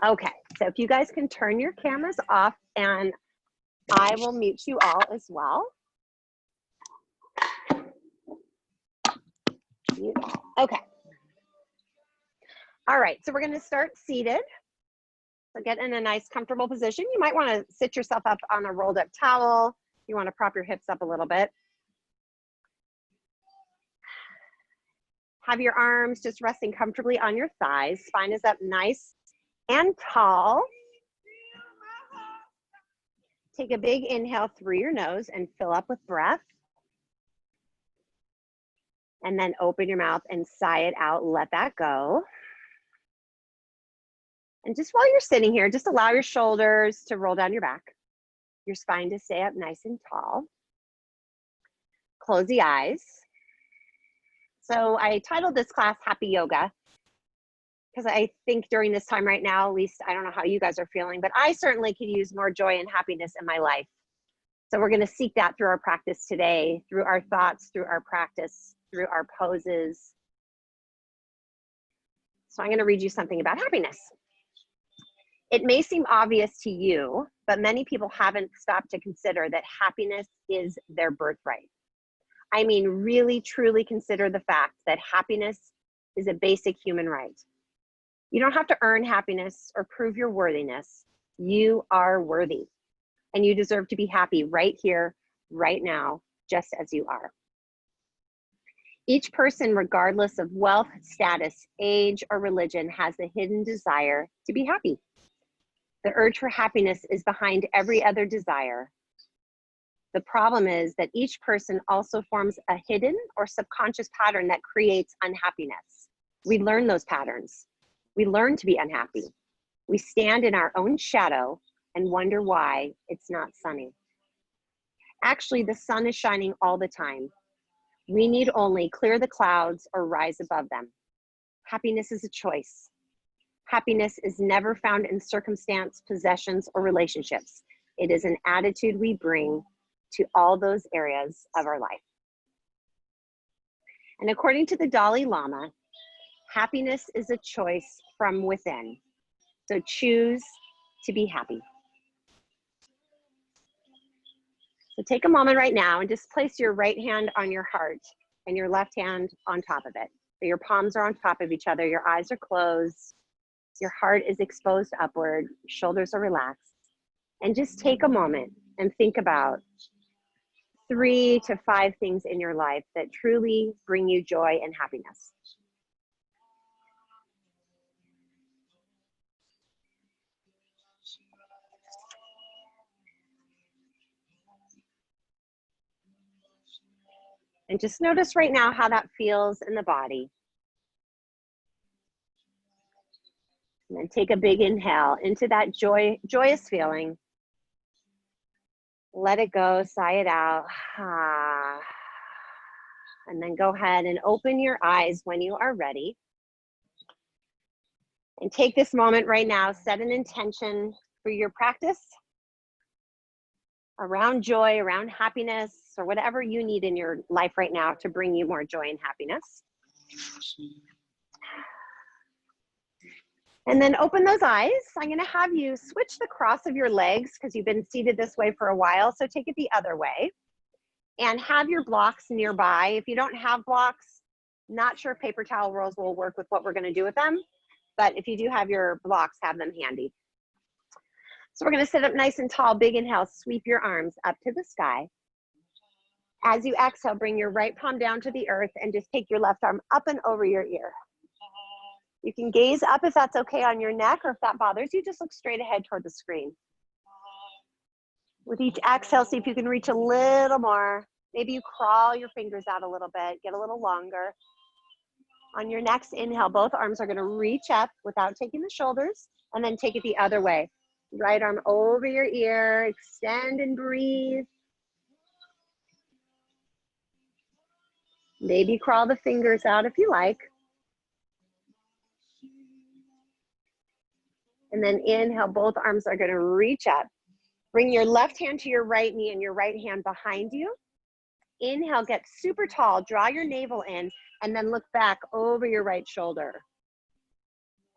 Okay, so if you guys can turn your cameras off, and I will mute you all as well. Mute all. Okay. All right, so we're going to start seated. So get in a nice comfortable position. You might want to sit yourself up on a rolled up towel. You want to prop your hips up a little bit. Have your arms just resting comfortably on your thighs. Spine is up nice and tall. Take a big inhale through your nose and fill up with breath. And then open your mouth and sigh it out. Let that go. And just while you're sitting here, just allow your shoulders to roll down your back, your spine to stay up nice and tall. Close the eyes. So I titled this class Happy Yoga because I think during this time right now, at least I don't know how you guys are feeling, but I certainly could use more joy and happiness in my life. So we're going to seek that through our practice today, through our thoughts, through our practice, through our poses. So I'm going to read you something about happiness. It may seem obvious to you, but many people haven't stopped to consider that happiness is their birthright. I mean, really, truly consider the fact that happiness is a basic human right. You don't have to earn happiness or prove your worthiness. You are worthy, and you deserve to be happy right here, right now, just as you are. Each person, regardless of wealth, status, age, or religion, has the hidden desire to be happy. The urge for happiness is behind every other desire. The problem is that each person also forms a hidden or subconscious pattern that creates unhappiness. We learn those patterns. We learn to be unhappy. We stand in our own shadow and wonder why it's not sunny. Actually, the sun is shining all the time. We need only clear the clouds or rise above them. Happiness is a choice. Happiness is never found in circumstance, possessions, or relationships. It is an attitude we bring to all those areas of our life. And according to the Dalai Lama, happiness is a choice from within. So choose to be happy. So take a moment right now and just place your right hand on your heart and your left hand on top of it. So your palms are on top of each other, your eyes are closed, your heart is exposed upward, shoulders are relaxed. And just take a moment and think about 3 to 5 things in your life that truly bring you joy and happiness. And just notice right now how that feels in the body. And then take a big inhale into that joyous feeling. Let it go, sigh it out. And then go ahead and open your eyes when you are ready. And take this moment right now, set an intention for your practice around joy, around happiness, or whatever you need in your life right now to bring you more joy and happiness. And then open those eyes. I'm going to have you switch the cross of your legs because you've been seated this way for a while. So take it the other way and have your blocks nearby. If you don't have blocks, not sure if paper towel rolls will work with what we're going to do with them. But if you do have your blocks, have them handy. So we're going to sit up nice and tall. Big inhale, sweep your arms up to the sky. As you exhale, bring your right palm down to the earth and just take your left arm up and over your ear. You can gaze up if that's okay on your neck, or if that bothers you, just look straight ahead toward the screen. With each exhale, see if you can reach a little more. Maybe you crawl your fingers out a little bit, get a little longer. On your next inhale, both arms are going to reach up without taking the shoulders, and then take it the other way. Right arm over your ear, extend and breathe. Maybe crawl the fingers out if you like. And then inhale, both arms are going to reach up. Bring your left hand to your right knee and your right hand behind you. Inhale, get super tall, draw your navel in, and then look back over your right shoulder.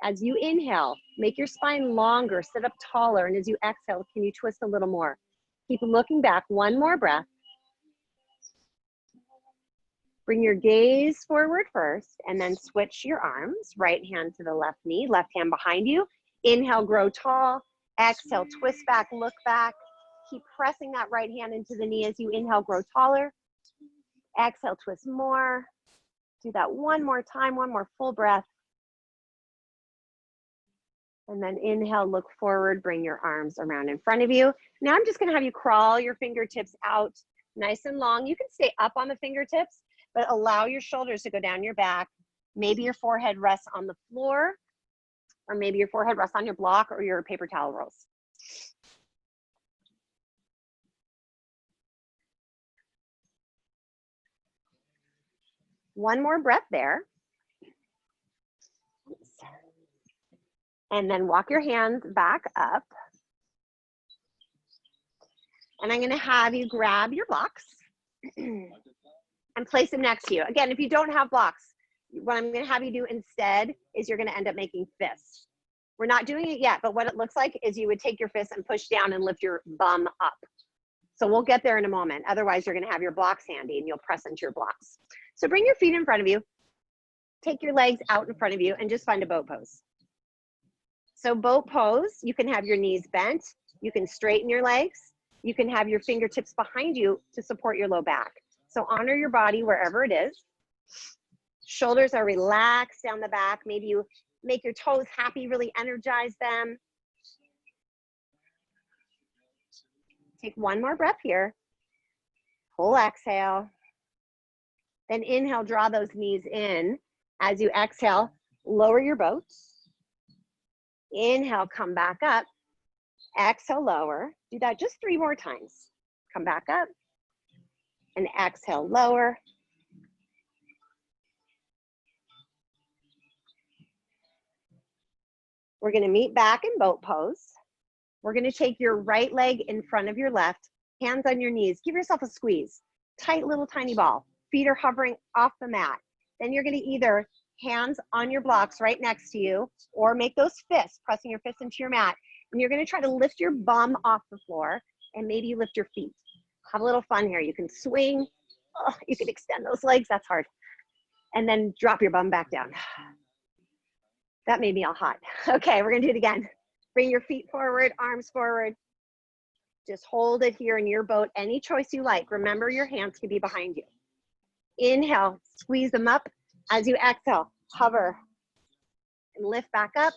As you inhale, make your spine longer, sit up taller, and as you exhale, can you twist a little more? Keep looking back, one more breath. Bring your gaze forward first, and then switch your arms, right hand to the left knee, left hand behind you. Inhale, grow tall. Exhale, twist back, look back. Keep pressing that right hand into the knee as you inhale, grow taller. Exhale, twist more. Do that one more time, one more full breath. And then inhale, look forward, bring your arms around in front of you. Now I'm just gonna have you crawl your fingertips out nice and long. You can stay up on the fingertips, but allow your shoulders to go down your back. Maybe your forehead rests on the floor, or maybe your forehead rests on your block or your paper towel rolls. One more breath there. And then walk your hands back up. And I'm gonna have you grab your blocks and place them next to you. Again, if you don't have blocks, what I'm gonna have you do instead is you're gonna end up making fists. We're not doing it yet, but what it looks like is you would take your fist and push down and lift your bum up. So we'll get there in a moment. Otherwise, you're gonna have your blocks handy and you'll press into your blocks. So bring your feet in front of you, take your legs out in front of you, and just find a boat pose. So boat pose, you can have your knees bent, you can straighten your legs, you can have your fingertips behind you to support your low back. So honor your body wherever it is. Shoulders are relaxed down the back. Maybe you make your toes happy, really energize them. Take one more breath here. Full exhale. Then inhale, draw those knees in. As you exhale, lower your boat. Inhale, come back up. Exhale, lower. Do that just 3 more times. Come back up. And exhale, lower. We're gonna meet back in boat pose. We're gonna take your right leg in front of your left, hands on your knees. Give yourself a squeeze. Tight little tiny ball. Feet are hovering off the mat. Then you're gonna either hands on your blocks right next to you, or make those fists, pressing your fists into your mat. And you're gonna try to lift your bum off the floor, and maybe you lift your feet. Have a little fun here. You can swing. Oh, you can extend those legs. That's hard. And then drop your bum back down. That made me all hot. Okay, we're gonna do it again. Bring your feet forward, arms forward. Just hold it here in your boat, any choice you like. Remember, your hands can be behind you. Inhale, squeeze them up. As you exhale, hover and lift back up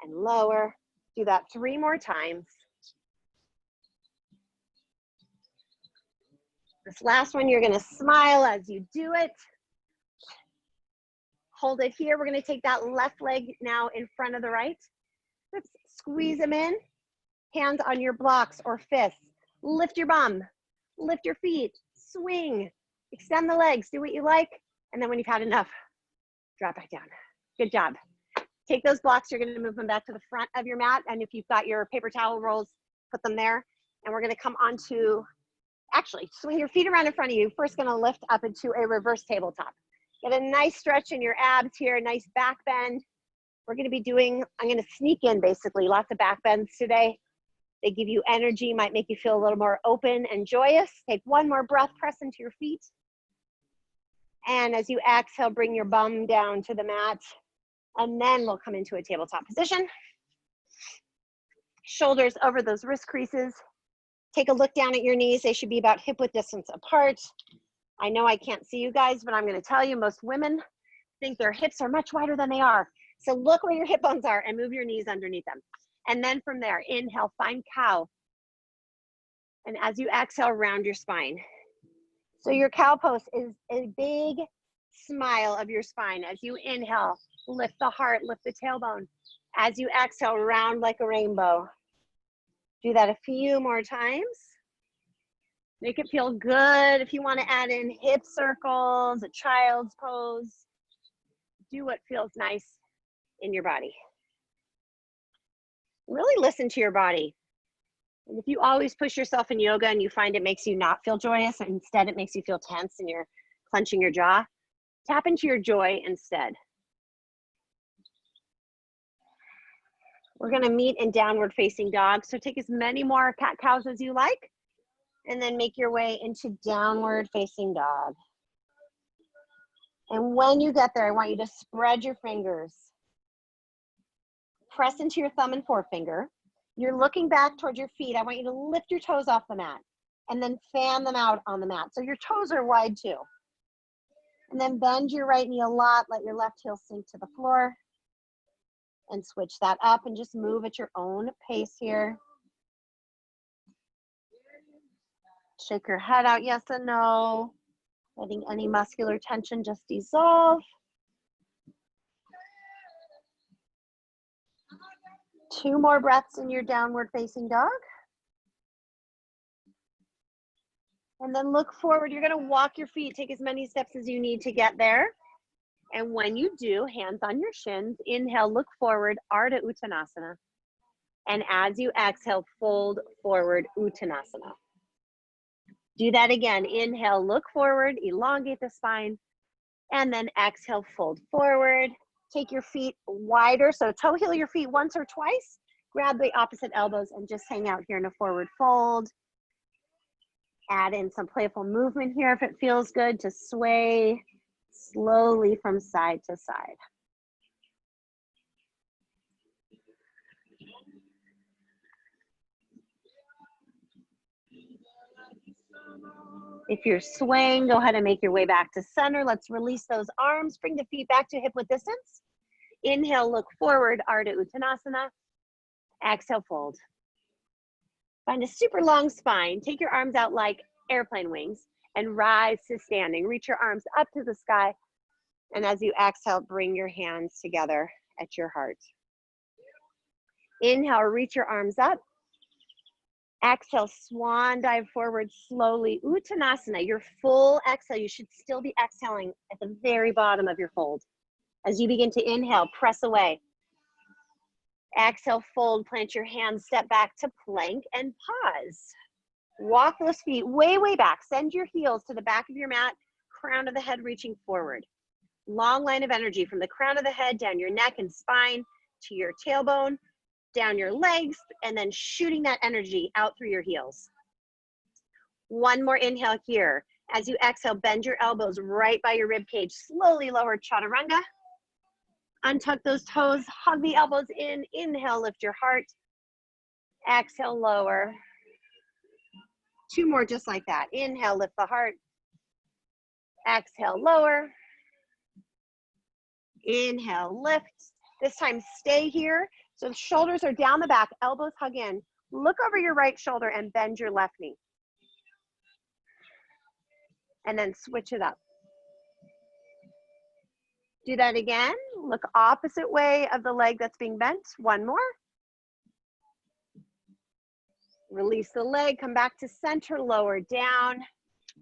and lower. Do that 3 more times. This last one, you're gonna smile as you do it. Hold it here. We're gonna take that left leg now in front of the right. Let's squeeze them in. Hands on your blocks or fists. Lift your bum, lift your feet, swing, extend the legs, do what you like. And then when you've had enough, drop back down. Good job. Take those blocks, you're gonna move them back to the front of your mat. And if you've got your paper towel rolls, put them there. And we're gonna come onto, actually, swing your feet around in front of you. First gonna lift up into a reverse tabletop. Get a nice stretch in your abs here, nice back bend. We're gonna be doing, I'm gonna sneak in basically lots of back bends today. They give you energy, might make you feel a little more open and joyous. Take one more breath, press into your feet. And as you exhale, bring your bum down to the mat. And then we'll come into a tabletop position. Shoulders over those wrist creases. Take a look down at your knees. They should be about hip-width distance apart. I know I can't see you guys, but I'm gonna tell you, most women think their hips are much wider than they are. So look where your hip bones are and move your knees underneath them. And then from there, inhale, find cow. And as you exhale, round your spine. So your cow pose is a big smile of your spine. As you inhale, lift the heart, lift the tailbone. As you exhale, round like a rainbow. Do that a few more times. Make it feel good. If you want to add in hip circles, a child's pose, do what feels nice in your body. Really listen to your body. And if you always push yourself in yoga and you find it makes you not feel joyous, and instead it makes you feel tense and you're clenching your jaw, tap into your joy instead. We're gonna meet in downward facing dog. So take as many more cat-cows as you like, and then make your way into downward facing dog. And when you get there, I want you to spread your fingers. Press into your thumb and forefinger. You're looking back towards your feet. I want you to lift your toes off the mat and then fan them out on the mat. So your toes are wide too. And then bend your right knee a lot. Let your left heel sink to the floor. And switch that up and just move at your own pace here. Shake your head out, yes and no. Letting any muscular tension just dissolve. 2 more breaths in your downward facing dog. And then look forward. You're gonna walk your feet, take as many steps as you need to get there. And when you do, hands on your shins, inhale, look forward, Ardha Uttanasana. And as you exhale, fold forward, Uttanasana. Do that again. Inhale, look forward, elongate the spine, and then exhale, fold forward. Take your feet wider, so toe heel your feet once or twice. Grab the opposite elbows and just hang out here in a forward fold. Add in some playful movement here if it feels good to sway slowly from side to side. If you're swaying, go ahead and make your way back to center. Let's release those arms. Bring the feet back to hip width distance. Inhale, look forward, Ardha Uttanasana. Exhale, fold. Find a super long spine. Take your arms out like airplane wings and rise to standing. Reach your arms up to the sky. And as you exhale, bring your hands together at your heart. Inhale, reach your arms up. Exhale, swan dive forward slowly. Uttanasana, your full exhale. You should still be exhaling at the very bottom of your fold. As you begin to inhale, press away. Exhale, fold, plant your hands, step back to plank and pause. Walk those feet way, way back. Send your heels to the back of your mat, crown of the head reaching forward. Long line of energy from the crown of the head, down your neck and spine, to your tailbone, down your legs, and then shooting that energy out through your heels. One more inhale here. As you exhale, bend your elbows right by your rib cage. Slowly lower chaturanga. Untuck those toes, hug the elbows in. Inhale, lift your heart. Exhale, lower. 2 more just like that. Inhale, lift the heart. Exhale, lower. Inhale, lift. This time, stay here. So the shoulders are down the back, elbows hug in. Look over your right shoulder and bend your left knee. And then switch it up. Do that again. Look opposite way of the leg that's being bent. 1 more. Release the leg, come back to center, lower down.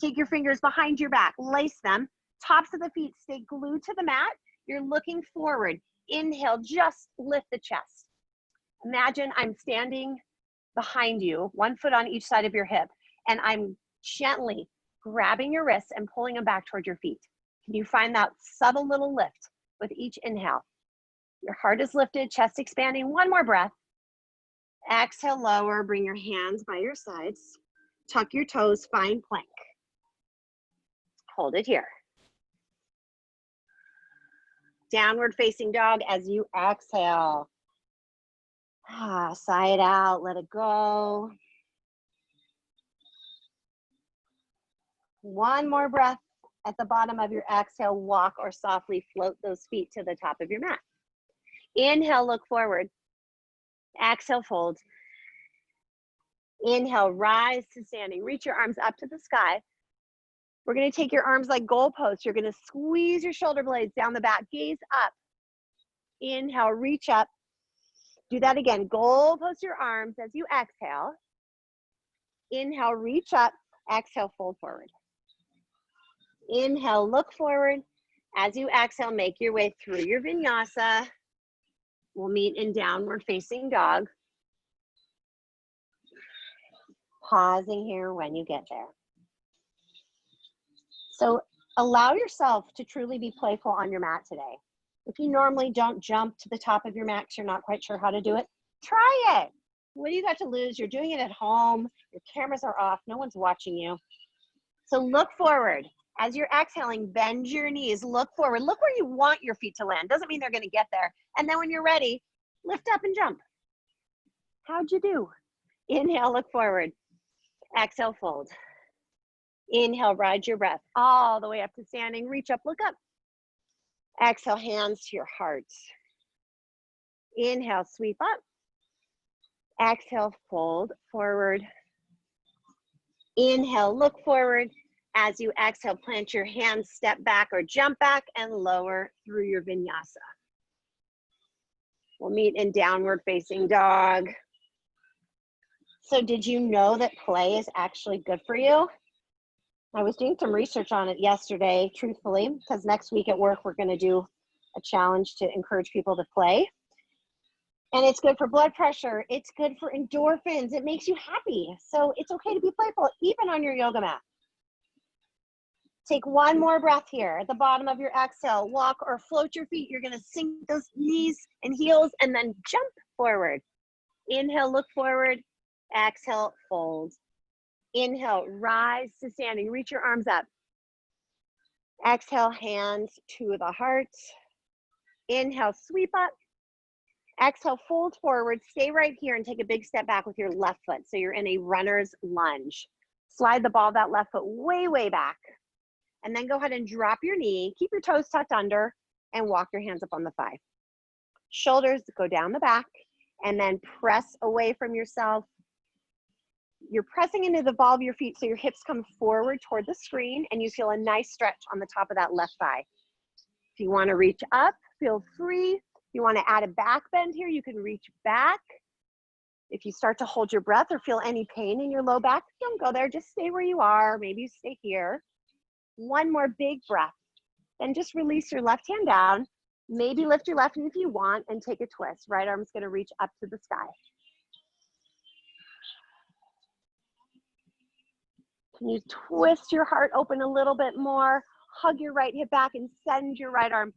Take your fingers behind your back, lace them. Tops of the feet stay glued to the mat. You're looking forward. Inhale, just lift the chest. Imagine I'm standing behind you, 1 foot on each side of your hip, and I'm gently grabbing your wrists and pulling them back toward your feet. Can you find that subtle little lift with each inhale? Your heart is lifted, chest expanding. 1 more breath. Exhale, lower, bring your hands by your sides. Tuck your toes, find plank. Hold it here. Downward facing dog as you exhale. Sigh it out, let it go. 1 more breath. At the bottom of your exhale, walk or softly float those feet to the top of your mat. Inhale, look forward. Exhale, fold. Inhale, rise to standing. Reach your arms up to the sky. We're going to take your arms like goalposts. You're going to squeeze your shoulder blades down the back. Gaze up. Inhale, reach up. Do that again. Goalpost your arms as you exhale. Inhale, reach up. Exhale, fold forward. Inhale, look forward. As you exhale, make your way through your vinyasa. We'll meet in downward facing dog. Pausing here when you get there. So allow yourself to truly be playful on your mat today. If you normally don't jump to the top of your mat because you're not quite sure how to do it, Try it. What do you got to lose? You're doing it at home. Your cameras are off. No one's watching you. So look forward. As you're exhaling, bend your knees. Look forward. Look where you want your feet to land. Doesn't mean they're going to get there. And then when you're ready, lift up and jump. How'd you do? Inhale, look forward. Exhale, fold. Inhale, ride your breath all the way up to standing. Reach up, look up. Exhale, hands to your heart. Inhale, sweep up. Exhale, fold forward. Inhale, look forward. As you exhale, plant your hands, step back or jump back and lower through your vinyasa. We'll meet in downward facing dog. So did you know that play is actually good for you? I was doing some research on it yesterday, truthfully, because next week at work, we're going to do a challenge to encourage people to play. And it's good for blood pressure. It's good for endorphins. It makes you happy. So it's okay to be playful, even on your yoga mat. Take one more breath here at the bottom of your exhale. Walk or float your feet. You're going to sink those knees and heels and then jump forward. Inhale, look forward. Exhale, fold. Inhale, rise to standing. Reach your arms up. Exhale, hands to the heart. Inhale, sweep up. Exhale, fold forward. Stay right here and take a big step back with your left foot. So you're in a runner's lunge. Slide the ball of that left foot way, way back. And then go ahead and drop your knee. Keep your toes tucked under and walk your hands up on the thigh. Shoulders go down the back and then press away from yourself. You're pressing into the ball of your feet so your hips come forward toward the screen and you feel a nice stretch on the top of that left thigh. If you want to reach up, feel free. If you want to add a back bend here, you can reach back. If you start to hold your breath or feel any pain in your low back, don't go there. Just stay where you are. Maybe you stay here. One more big breath. Then just release your left hand down. Maybe lift your left hand if you want and take a twist. Right arm's going to reach up to the sky. Can you twist your heart open a little bit more? Hug your right hip back and send your right arm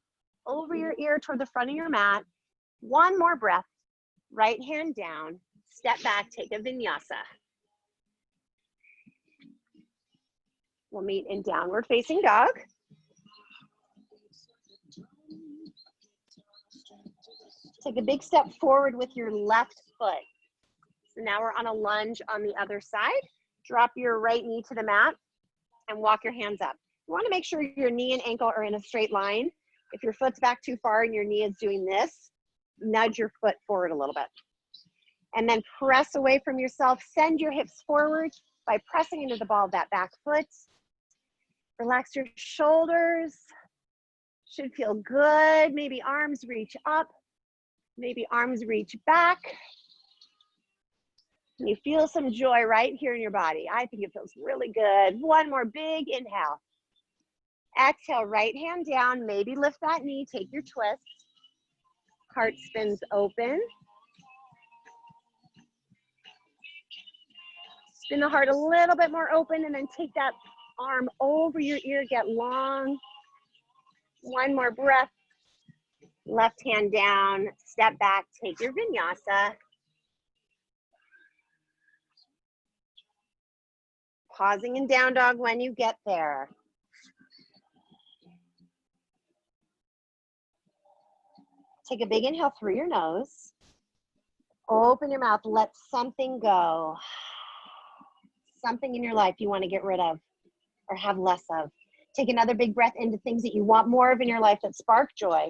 over your ear toward the front of your mat. One more breath. Right hand down. Step back, take a vinyasa. We'll meet in downward facing dog. Take a big step forward with your left foot. So now we're on a lunge on the other side. Drop your right knee to the mat and walk your hands up. You want to make sure your knee and ankle are in a straight line. If your foot's back too far and your knee is doing this, nudge your foot forward a little bit. And then press away from yourself. Send your hips forward by pressing into the ball of that back foot. Relax your shoulders. Should feel good. Maybe arms reach up. Maybe arms reach back. And you feel some joy right here in your body. I think it feels really good. One more big inhale. Exhale, right hand down. Maybe lift that knee. Take your twist. Heart spins open. Spin the heart a little bit more open and then take that arm over your ear. Get long. One more breath. Left hand down. Step back. Take your vinyasa. Pausing in down dog when you get there. Take a big inhale through your nose. Open your mouth. Let something go. Something in your life you want to get rid of or have less of. Take another big breath into things that you want more of in your life that spark joy.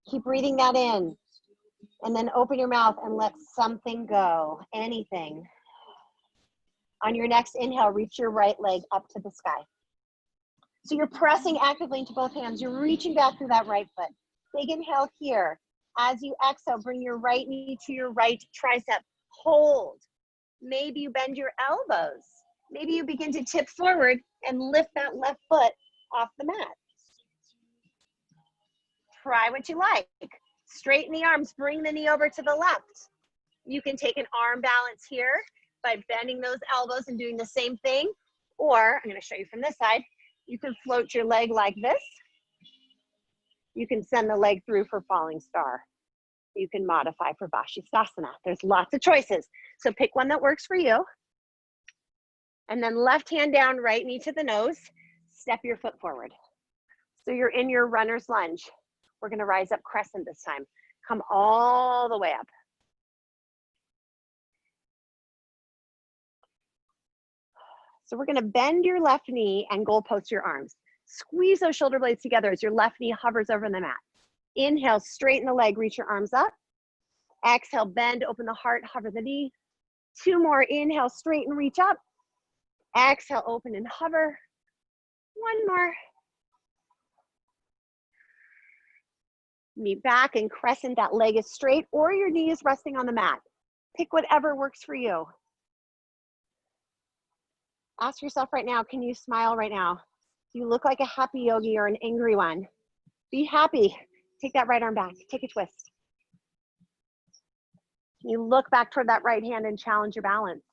Keep breathing that in. And then open your mouth and let something go. Anything. On your next inhale, reach your right leg up to the sky. So you're pressing actively into both hands. You're reaching back through that right foot. Big inhale here. As you exhale, bring your right knee to your right tricep. Hold. Maybe you bend your elbows. Maybe you begin to tip forward and lift that left foot off the mat. Try what you like. Straighten the arms. Bring the knee over to the left. You can take an arm balance here by bending those elbows and doing the same thing. Or, I'm going to show you from this side, you can float your leg like this. You can send the leg through for falling star. You can modify for Vashisthasana. There's lots of choices. So pick one that works for you. And then left hand down, right knee to the nose. Step your foot forward. So you're in your runner's lunge. We're gonna rise up crescent this time. Come all the way up. So we're gonna bend your left knee and goalpost your arms. Squeeze those shoulder blades together as your left knee hovers over the mat. Inhale, straighten the leg, reach your arms up. Exhale, bend, open the heart, hover the knee. 2 more, inhale, straighten, reach up. Exhale, open and hover. 1 more. Meet back and crescent, that leg is straight or your knee is resting on the mat. Pick whatever works for you. Ask yourself right now, can you smile right now? Do you look like a happy yogi or an angry one? Be happy. Take that right arm back, take a twist. Can you look back toward that right hand and challenge your balance?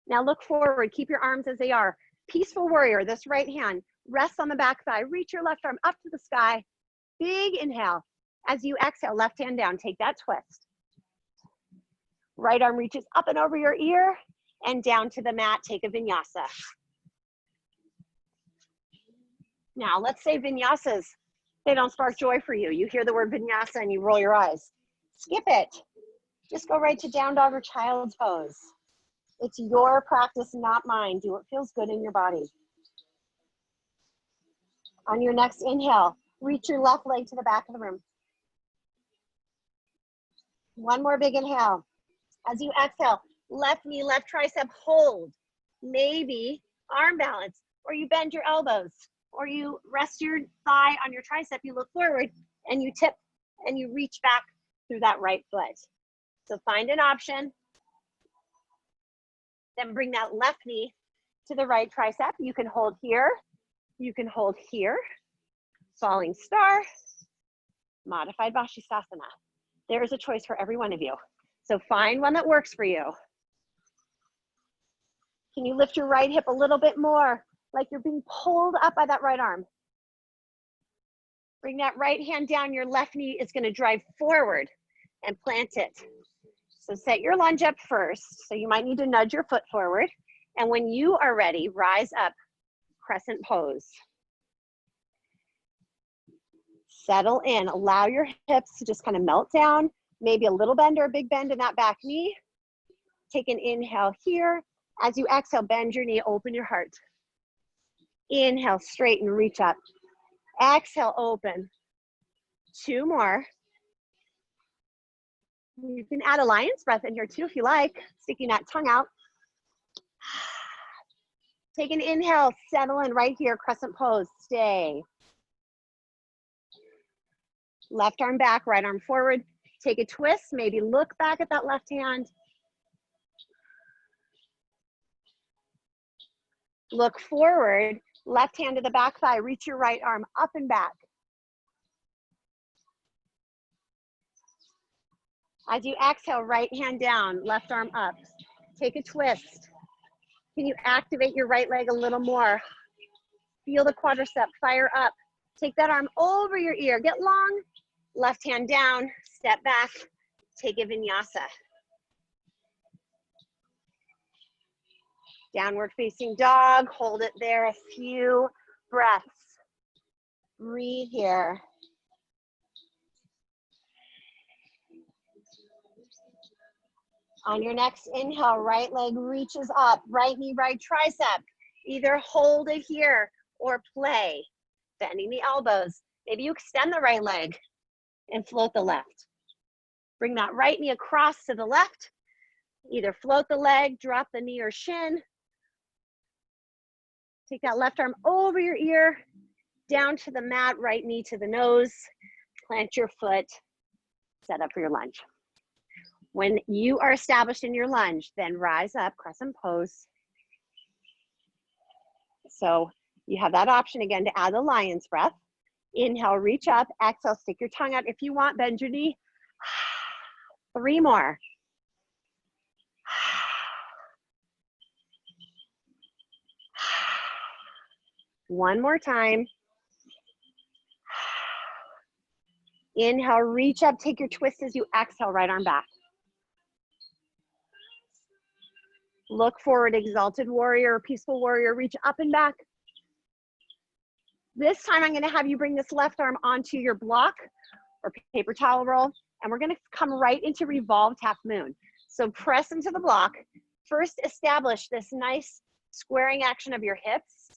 Now look forward, keep your arms as they are. Peaceful warrior, this right hand, rest on the back thigh, reach your left arm up to the sky. Big inhale. As you exhale, left hand down, take that twist. Right arm reaches up and over your ear and down to the mat, take a vinyasa. Now let's say vinyasas, they don't spark joy for you. You hear the word vinyasa and you roll your eyes. Skip it. Just go right to down dog or child's pose. It's your practice, not mine. Do what feels good in your body. On your next inhale, reach your left leg to the back of the room. 1 more big inhale. As you exhale, left knee, left tricep, hold. Maybe arm balance, or you bend your elbows, or you rest your thigh on your tricep, you look forward, and you tip, and you reach back through that right foot. So find an option. Then bring that left knee to the right tricep. You can hold here. You can hold here. Falling star. Modified Vashisthasana. There is a choice for every one of you. So find one that works for you. Can you lift your right hip a little bit more, like you're being pulled up by that right arm? Bring that right hand down. Your left knee is going to drive forward and plant it. So set your lunge up first. So you might need to nudge your foot forward. And when you are ready, rise up, crescent pose. Settle in. Allow your hips to just kind of melt down. Maybe a little bend or a big bend in that back knee. Take an inhale here. As you exhale, bend your knee, open your heart. Inhale, straighten, reach up. Exhale, open. 2 more. You can add a lion's breath in here too if you like, sticking that tongue out. Take an inhale, settle in right here, crescent pose, stay. Left arm back, right arm forward. Take a twist, maybe look back at that left hand. Look forward, left hand to the back thigh, reach your right arm up and back. As you exhale, right hand down, left arm up. Take a twist. Can you activate your right leg a little more? Feel the quadricep, fire up. Take that arm over your ear, get long. Left hand down, step back, take a vinyasa. Downward facing dog, hold it there a few breaths. Breathe here. On your next inhale, right leg reaches up, right knee, right tricep. Either hold it here or play. Bending the elbows. Maybe you extend the right leg and float the left. Bring that right knee across to the left. Either float the leg, drop the knee or shin. Take that left arm over your ear, down to the mat, right knee to the nose. Plant your foot, set up for your lunge. When you are established in your lunge, then rise up, crescent pose. So you have that option again to add the lion's breath. Inhale, reach up, exhale, stick your tongue out. If you want, bend your knee. 3 more. One more time. Inhale, reach up, take your twist as you exhale, right arm back. Look forward, exalted warrior, peaceful warrior, reach up and back. This time I'm gonna have you bring this left arm onto your block or paper towel roll, and we're gonna come right into revolved half moon. So press into the block. First, establish this nice squaring action of your hips.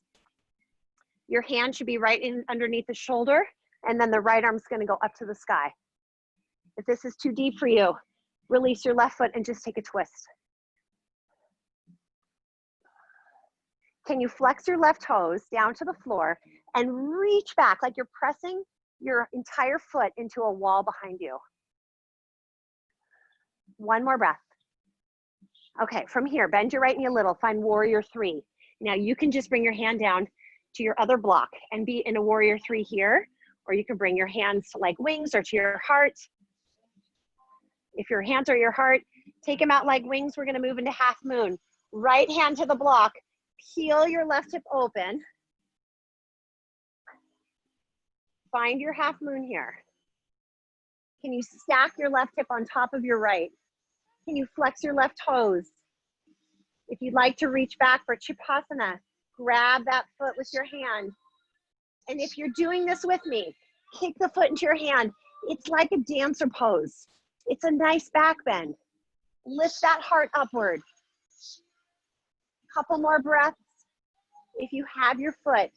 Your hand should be right in underneath the shoulder, and then the right arm's gonna go up to the sky. If this is too deep for you, release your left foot and just take a twist. Can you flex your left toes down to the floor and reach back like you're pressing your entire foot into a wall behind you? One more breath. Okay, from here, bend your right knee a little, find warrior three. Now you can just bring your hand down to your other block and be in a warrior three here, or you can bring your hands to like wings or to your heart. If your hands are your heart, take them out like wings. We're gonna move into half moon. Right hand to the block, peel your left hip open. Find your half moon here. Can you stack your left hip on top of your right? Can you flex your left toes? If you'd like to reach back for Chipasana, grab that foot with your hand. And if you're doing this with me, kick the foot into your hand. It's like a dancer pose. It's a nice back bend. Lift that heart upward. Couple more breaths. If you have your foot,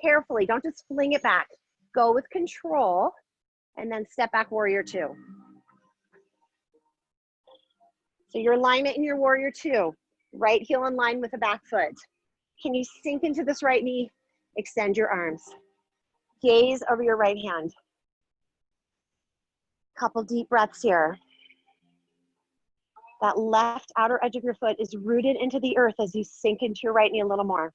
carefully, don't just fling it back. Go with control, and then step back, warrior two. So your alignment in your warrior two, right heel in line with the back foot. Can you sink into this right knee? Extend your arms. Gaze over your right hand. Couple deep breaths here. That left outer edge of your foot is rooted into the earth as you sink into your right knee a little more.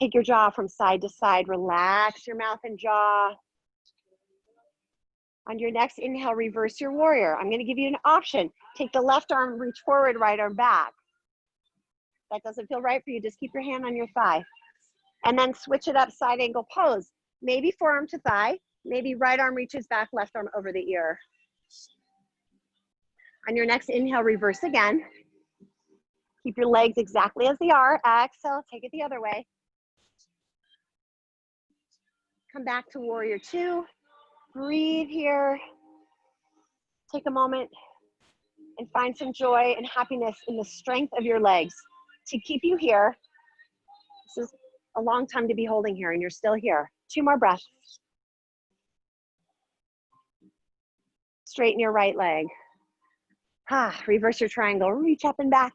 Take your jaw from side to side. Relax your mouth and jaw. On your next inhale, reverse your warrior. I'm going to give you an option. Take the left arm, reach forward, right arm back. That doesn't feel right for you, just keep your hand on your thigh. And then switch it up, side angle pose. Maybe forearm to thigh, maybe right arm reaches back, left arm over the ear. On your next inhale, reverse again. Keep your legs exactly as they are. Exhale, take it the other way. Come back to warrior two. Breathe here. Take a moment and find some joy and happiness in the strength of your legs to keep you here. This is a long time to be holding here, and you're still here. Two more breaths. Straighten your right leg. Reverse your triangle. Reach up and back.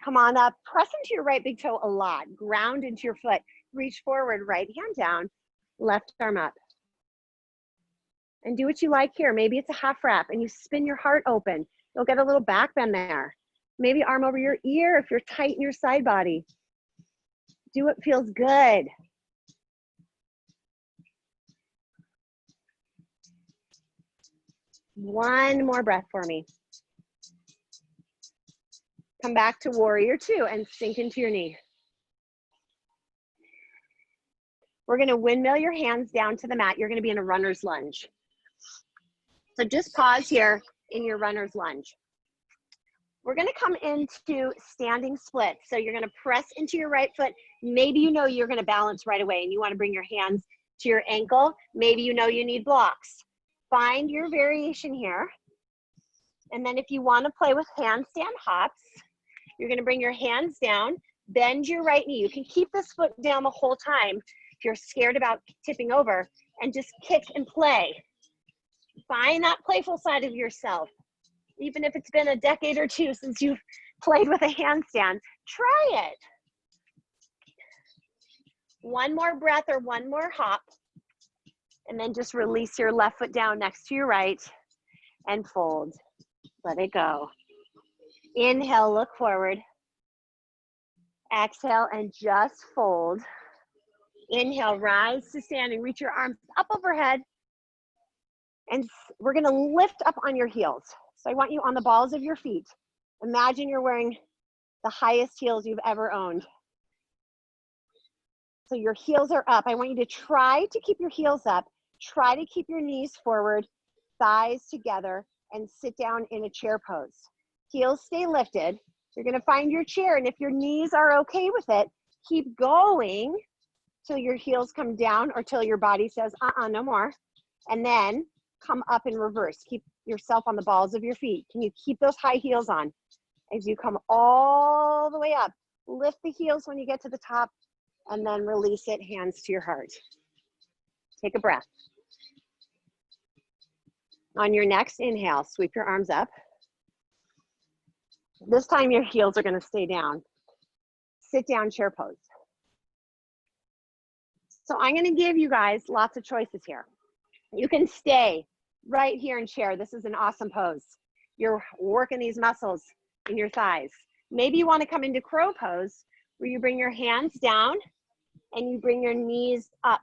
Come on up. Press into your right big toe a lot. Ground into your foot. Reach forward, right hand down, left arm up. And do what you like here. Maybe it's a half wrap and you spin your heart open. You'll get a little back bend there. Maybe arm over your ear if you're tight in your side body. Do what feels good. One more breath for me. Come back to warrior two and sink into your knee. We're going to windmill your hands down to the mat. You're going to be in a runner's lunge. So just pause here in your runner's lunge. We're going to come into standing split. So you're going to press into your right foot. Maybe you know you're going to balance right away and you want to bring your hands to your ankle. Maybe you know you need blocks. Find your variation here. And then if you want to play with handstand hops, you're going to bring your hands down, bend your right knee. You can keep this foot down the whole time if you're scared about tipping over, and just kick and play. Find that playful side of yourself. Even if it's been a decade or two since you've played with a handstand, try it. One more breath or one more hop, and then just release your left foot down next to your right and fold. Let it go. Inhale, look forward. Exhale and just fold. Inhale, rise to standing, reach your arms up overhead. And we're gonna lift up on your heels. So I want you on the balls of your feet. Imagine you're wearing the highest heels you've ever owned. So your heels are up. I want you to try to keep your heels up. Try to keep your knees forward, thighs together, and sit down in a chair pose. Heels stay lifted. You're gonna find your chair, and if your knees are okay with it, keep going till your heels come down or till your body says, no more. And then come up in reverse. Keep yourself on the balls of your feet. Can you keep those high heels on? As you come all the way up, lift the heels when you get to the top, and then release it, hands to your heart. Take a breath. On your next inhale, sweep your arms up. This time your heels are gonna stay down. Sit down chair pose. So I'm gonna give you guys lots of choices here. You can stay right here in chair. This is an awesome pose. You're working these muscles in your thighs. Maybe you wanna come into crow pose where you bring your hands down and you bring your knees up.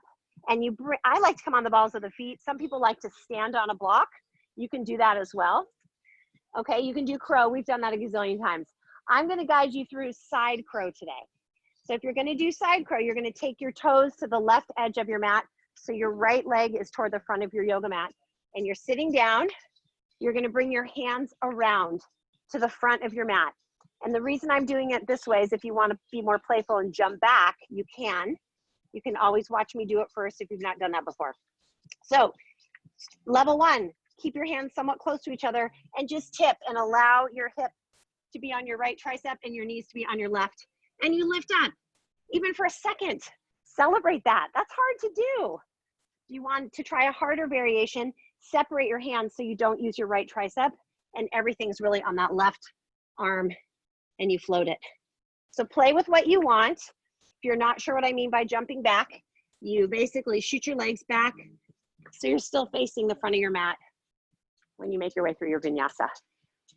And I like to come on the balls of the feet. Some people like to stand on a block. You can do that as well. Okay, you can do crow. We've done that a gazillion times. I'm gonna guide you through side crow today. So if you're gonna do side crow, you're gonna take your toes to the left edge of your mat. So your right leg is toward the front of your yoga mat. And you're sitting down. You're gonna bring your hands around to the front of your mat. And the reason I'm doing it this way is if you wanna be more playful and jump back, you can. You can always watch me do it first if you've not done that before. So level one, keep your hands somewhat close to each other and just tip and allow your hip to be on your right tricep and your knees to be on your left. And you lift up, even for a second. Celebrate that. That's hard to do. You want to try a harder variation, separate your hands so you don't use your right tricep and everything's really on that left arm and you float it. So play with what you want. If you're not sure what I mean by jumping back, you basically shoot your legs back so you're still facing the front of your mat when you make your way through your vinyasa.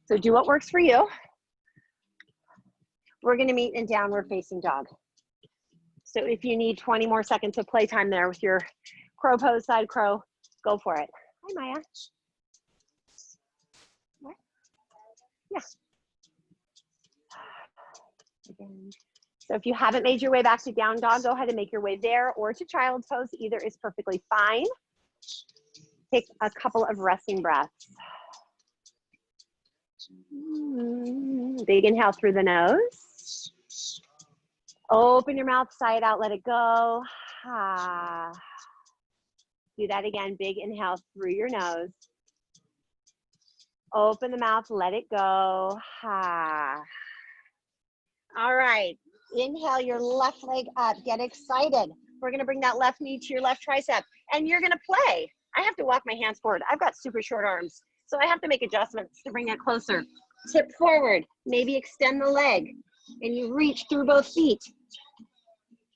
So do what works for you. We're gonna meet in downward facing dog. So if you need 20 more seconds of playtime there with your crow pose, side crow, go for it. Hi, Maya. What? Yeah. Again. So if you haven't made your way back to down dog, go ahead and make your way there or to child's pose. Either is perfectly fine. Take a couple of resting breaths. Big inhale through the nose. Open your mouth, sigh it out, let it go. Do that again, big inhale through your nose. Open the mouth, let it go. All right, inhale your left leg up, get excited. We're gonna bring that left knee to your left tricep and you're gonna play. I have to walk my hands forward. I've got super short arms, so I have to make adjustments to bring it closer. Tip forward, maybe extend the leg and you reach through both feet.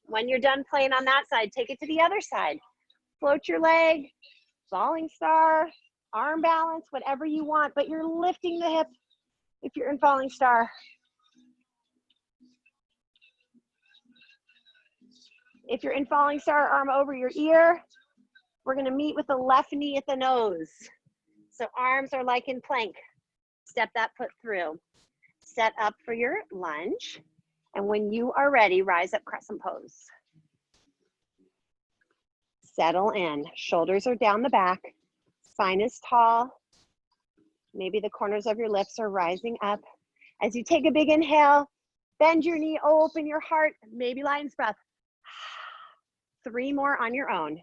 When you're done playing on that side, take it to the other side. Float your leg, falling star, arm balance, whatever you want, but you're lifting the hip if you're in falling star. If you're in falling star, arm over your ear. We're gonna meet with the left knee at the nose. So arms are like in plank. Step that foot through. Set up for your lunge. And when you are ready, rise up crescent pose. Settle in. Shoulders are down the back. Spine is tall. Maybe the corners of your lips are rising up. As you take a big inhale, bend your knee, open your heart, maybe lion's breath. 3 more on your own.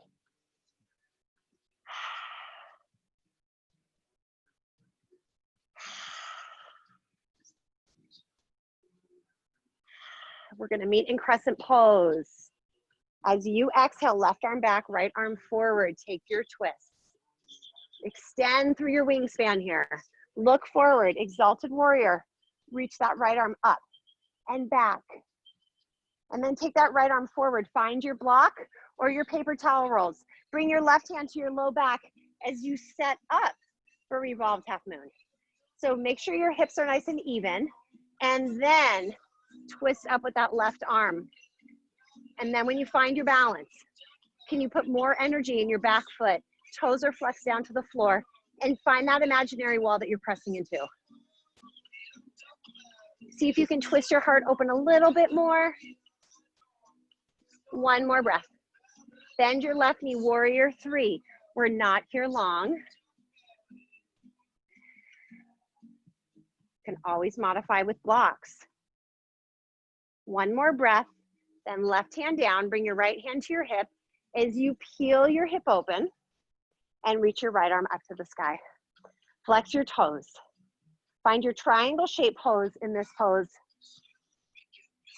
We're gonna meet in crescent pose. As you exhale, left arm back, right arm forward, take your twists. Extend through your wingspan here. Look forward, exalted warrior. Reach that right arm up and back. And then take that right arm forward. Find your block or your paper towel rolls. Bring your left hand to your low back as you set up for revolved half moon. So make sure your hips are nice and even. And then twist up with that left arm. And then when you find your balance, can you put more energy in your back foot? Toes are flexed down to the floor and find that imaginary wall that you're pressing into. See if you can twist your heart open a little bit more. One more breath. Bend your left knee, warrior three. We're not here long. Can always modify with blocks. One more breath, then left hand down, bring your right hand to your hip as you peel your hip open and reach your right arm up to the sky. Flex your toes. Find your triangle shape pose in this pose.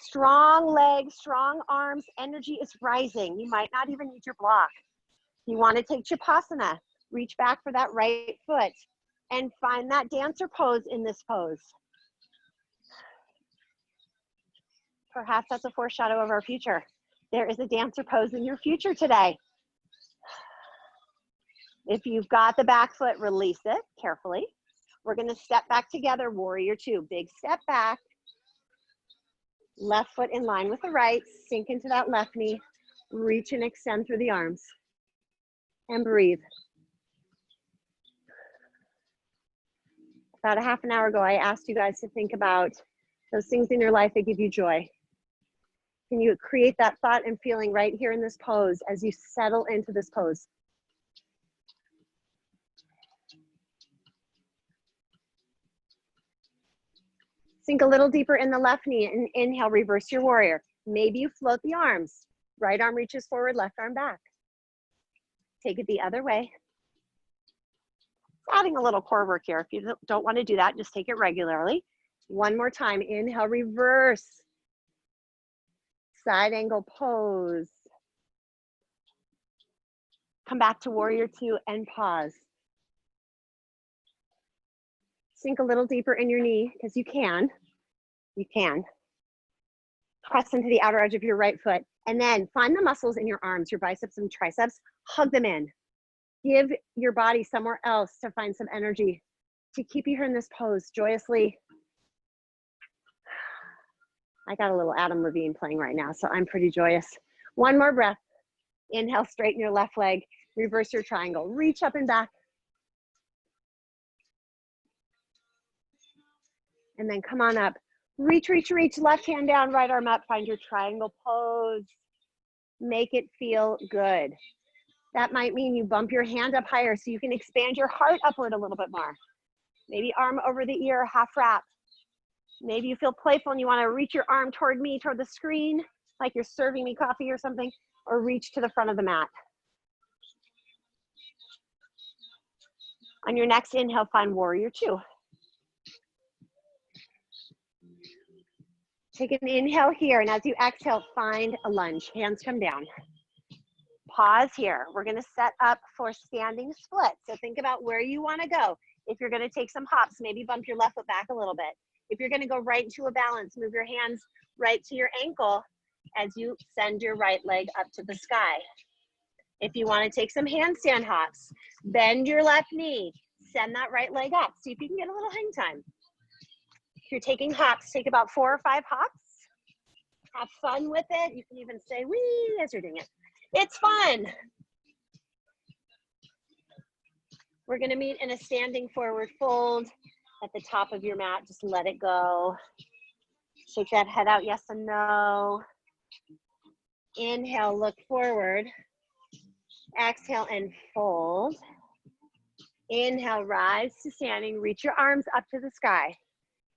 Strong legs, strong arms, energy is rising. You might not even need your block. You want to take Shavasana, reach back for that right foot and find that dancer pose in this pose. Perhaps that's a foreshadow of our future. There is a dancer pose in your future today. If you've got the back foot, release it carefully. We're going to step back together, warrior two. Big step back. Left foot in line with the right. Sink into that left knee. Reach and extend through the arms. And breathe. About a half an hour ago, I asked you guys to think about those things in your life that give you joy. Can you create that thought and feeling right here in this pose as you settle into this pose? Sink a little deeper in the left knee and inhale, reverse your warrior. Maybe you float the arms. Right arm reaches forward, left arm back. Take it the other way. Adding a little core work here. If you don't want to do that, just take it regularly. One more time, inhale, reverse. Side angle pose. Come back to warrior two and pause. Sink a little deeper in your knee because you can. You can. Press into the outer edge of your right foot and then find the muscles in your arms, your biceps and triceps, hug them in. Give your body somewhere else to find some energy to keep you here in this pose joyously. I got a little Adam Levine playing right now, so I'm pretty joyous. One more breath. Inhale, straighten your left leg, reverse your triangle, reach up and back. And then come on up. Reach, reach, reach, left hand down, right arm up, find your triangle pose. Make it feel good. That might mean you bump your hand up higher so you can expand your heart upward a little bit more. Maybe arm over the ear, half wrap. Maybe you feel playful and you want to reach your arm toward me, toward the screen, like you're serving me coffee or something, or reach to the front of the mat. On your next inhale, find warrior two. Take an inhale here, and as you exhale, find a lunge. Hands come down. Pause here. We're going to set up for standing split. So think about where you want to go. If you're going to take some hops, maybe bump your left foot back a little bit. If you're going to go right into a balance, move your hands right to your ankle as you send your right leg up to the sky. If you want to take some handstand hops, bend your left knee, send that right leg up. See if you can get a little hang time. If you're taking hops, take about 4 or 5 hops. Have fun with it. You can even say wee as you're doing it. It's fun. We're going to meet in a standing forward fold at the top of your mat. Just let it go. Shake that head out, yes and no. Inhale, look forward. Exhale and fold. Inhale, rise to standing. Reach your arms up to the sky.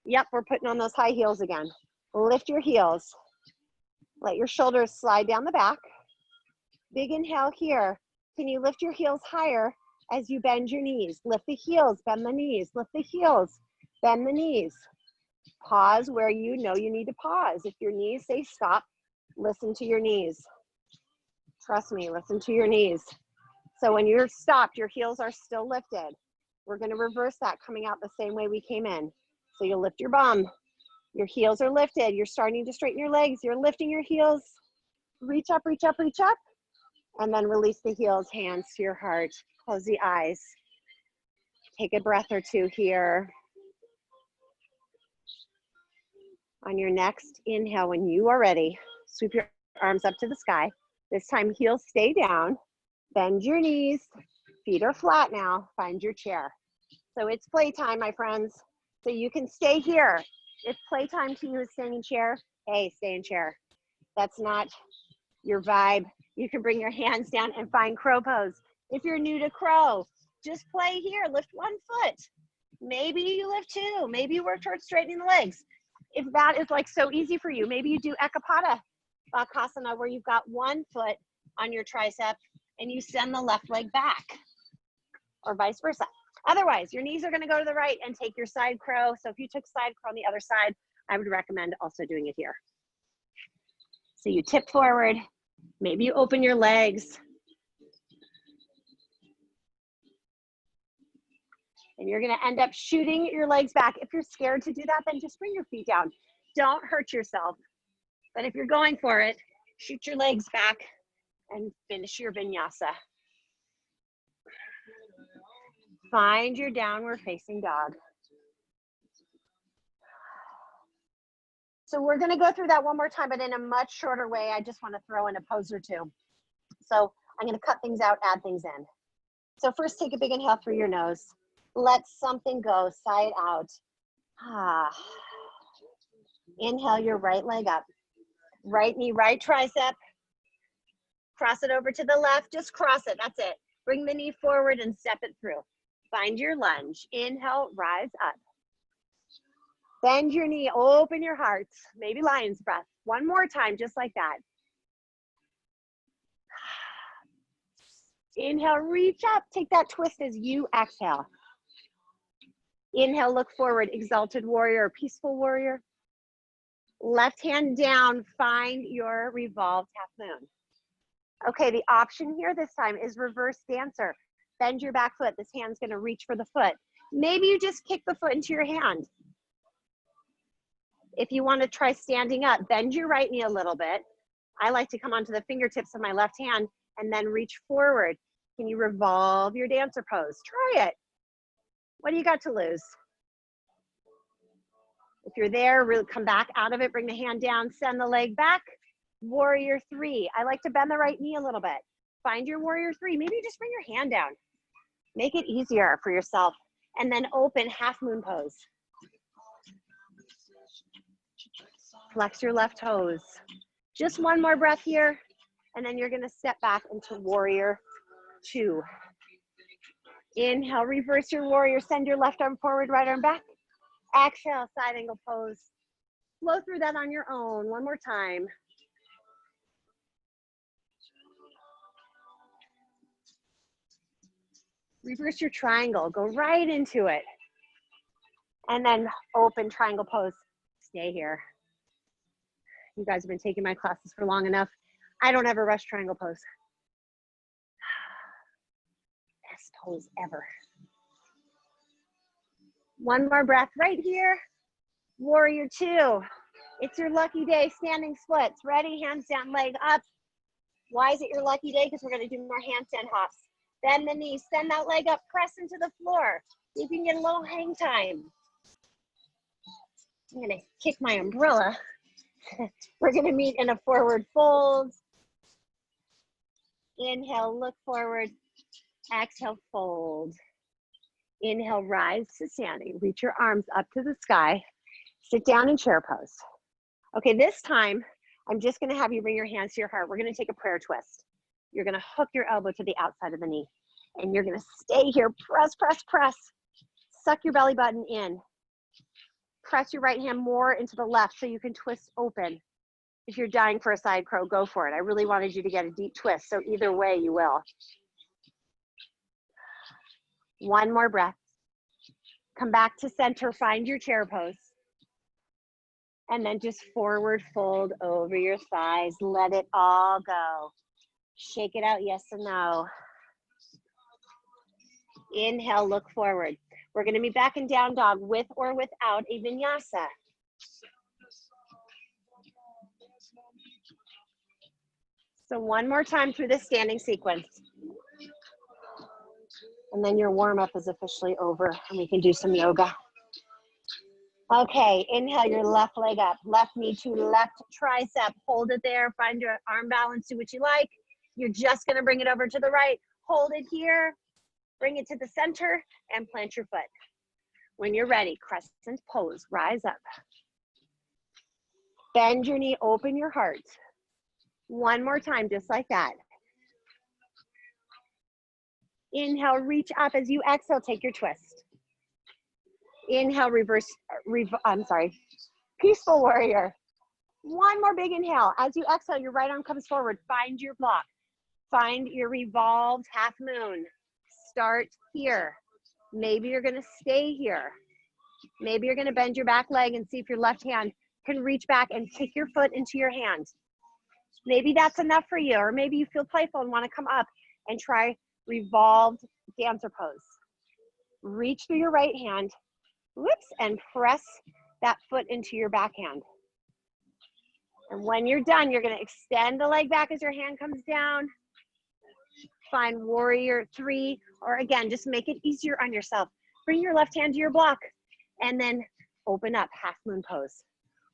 Yep, we're putting on those high heels again. Lift your heels. Let your shoulders slide down the back. Big inhale here. Can you lift your heels higher as you bend your knees? Lift the heels, bend the knees. Lift the heels, bend the knees. Pause where you know you need to pause. If your knees say stop, listen to your knees. Trust me, listen to your knees. So when you're stopped, your heels are still lifted. We're going to reverse that, coming out the same way we came in. So you'll lift your bum. Your heels are lifted. You're starting to straighten your legs. You're lifting your heels. Reach up, reach up, reach up. And then release the heels, hands to your heart. Close the eyes. Take a breath or two here. On your next inhale, when you are ready, sweep your arms up to the sky. This time, heels stay down. Bend your knees. Feet are flat now. Find your chair. So it's playtime, my friends. So you can stay here. If playtime to you is staying in chair, hey, stay in chair. That's not your vibe. You can bring your hands down and find crow pose. If you're new to crow, just play here. Lift one foot. Maybe you lift two. Maybe you work towards straightening the legs. If that is like so easy for you, maybe you do Ekapada Bakasana where you've got one foot on your tricep and you send the left leg back, or vice versa. Otherwise, your knees are going to go to the right and take your side crow. So if you took side crow on the other side, I would recommend also doing it here. So you tip forward, maybe you open your legs. And you're going to end up shooting your legs back. If you're scared to do that, then just bring your feet down. Don't hurt yourself. But if you're going for it, shoot your legs back and finish your vinyasa. Find your downward facing dog. So we're going to go through that one more time, but in a much shorter way. I just want to throw in a pose or two. So I'm going to cut things out, add things in. So first, take a big inhale through your nose. Let something go, side out. Inhale your right leg up. Right knee, right tricep. Cross it over to the left, just cross it, that's it. Bring the knee forward and step it through. Find your lunge. Inhale, rise up. Bend your knee, open your heart. Maybe lion's breath. One more time, just like that. Inhale, reach up. Take that twist as you exhale. Inhale, look forward, exalted warrior, peaceful warrior. Left hand down, find your revolved half moon. Okay, the option here this time is reverse dancer. Bend your back foot. This hand's gonna reach for the foot. Maybe you just kick the foot into your hand. If you wanna try standing up, bend your right knee a little bit. I like to come onto the fingertips of my left hand and then reach forward. Can you revolve your dancer pose? Try it. What do you got to lose? If you're there, really come back out of it, bring the hand down, send the leg back. Warrior three. I like to bend the right knee a little bit. Find your warrior three. Maybe just bring your hand down. Make it easier for yourself. And then open half moon pose. Flex your left toes. Just one more breath here. And then you're gonna step back into warrior two. Inhale, reverse your warrior. Send your left arm forward, right arm back. Exhale, side angle pose. Flow through that on your own. One more time. Reverse your triangle. Go right into it. And then open triangle pose. Stay here. You guys have been taking my classes for long enough. I don't ever rush triangle pose. Best pose ever. One more breath right here. Warrior two. It's your lucky day, standing splits. Ready, hands down, leg up. Why is it your lucky day? Because we're gonna do more handstand hops. Bend the knee, send that leg up, press into the floor. You can get a little hang time. I'm gonna kick my umbrella. We're gonna meet in a forward fold. Inhale, look forward. Exhale, fold. Inhale, rise to standing. Reach your arms up to the sky. Sit down in chair pose. Okay, this time, I'm just gonna have you bring your hands to your heart. We're gonna take a prayer twist. You're gonna hook your elbow to the outside of the knee. And you're gonna stay here, press, press, press. Suck your belly button in. Press your right hand more into the left so you can twist open. If you're dying for a side crow, go for it. I really wanted you to get a deep twist, so either way you will. One more breath. Come back to center, find your chair pose. And then just forward fold over your thighs. Let it all go. Shake it out, yes or no. Inhale, look forward. We're gonna be back in down dog with or without a vinyasa. So one more time through this standing sequence. And then your warm up is officially over and we can do some yoga. Okay, inhale your left leg up, left knee to left tricep. Hold it there, find your arm balance, do what you like. You're just gonna bring it over to the right. Hold it here, bring it to the center and plant your foot. When you're ready, crescent pose, rise up. Bend your knee, open your heart. One more time, just like that. Inhale, reach up. As you exhale, take your twist. Inhale, reverse, peaceful warrior. One more big inhale. As you exhale, your right arm comes forward. Find your block. Find your revolved half moon. Start here. Maybe you're gonna stay here. Maybe you're gonna bend your back leg and see if your left hand can reach back and kick your foot into your hand. Maybe that's enough for you, or maybe you feel playful and wanna come up and try revolved dancer pose. Reach through your right hand, whoops, and press that foot into your backhand. And when you're done, you're gonna extend the leg back as your hand comes down. Find warrior 3, or again, just make it easier on yourself. Bring your left hand to your block and then open up, half moon pose.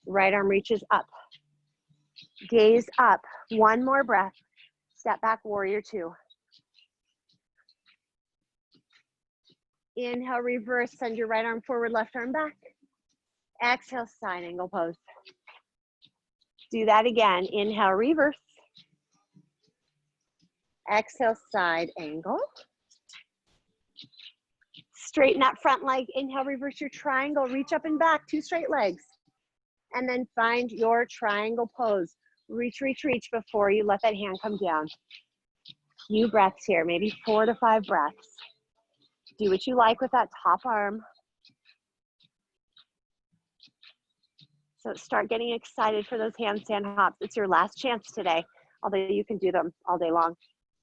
Right arm reaches up. Gaze up, one more breath. Step back, warrior 2. Inhale, reverse, send your right arm forward, left arm back. Exhale, side angle pose. Do that again. Inhale, reverse. Exhale, side angle. Straighten that front leg. Inhale, reverse your triangle. Reach up and back, 2 straight legs. And then find your triangle pose. Reach, reach, reach before you let that hand come down. Few breaths here, maybe 4 to 5 breaths. Do what you like with that top arm. So start getting excited for those handstand hops. It's your last chance today, although you can do them all day long.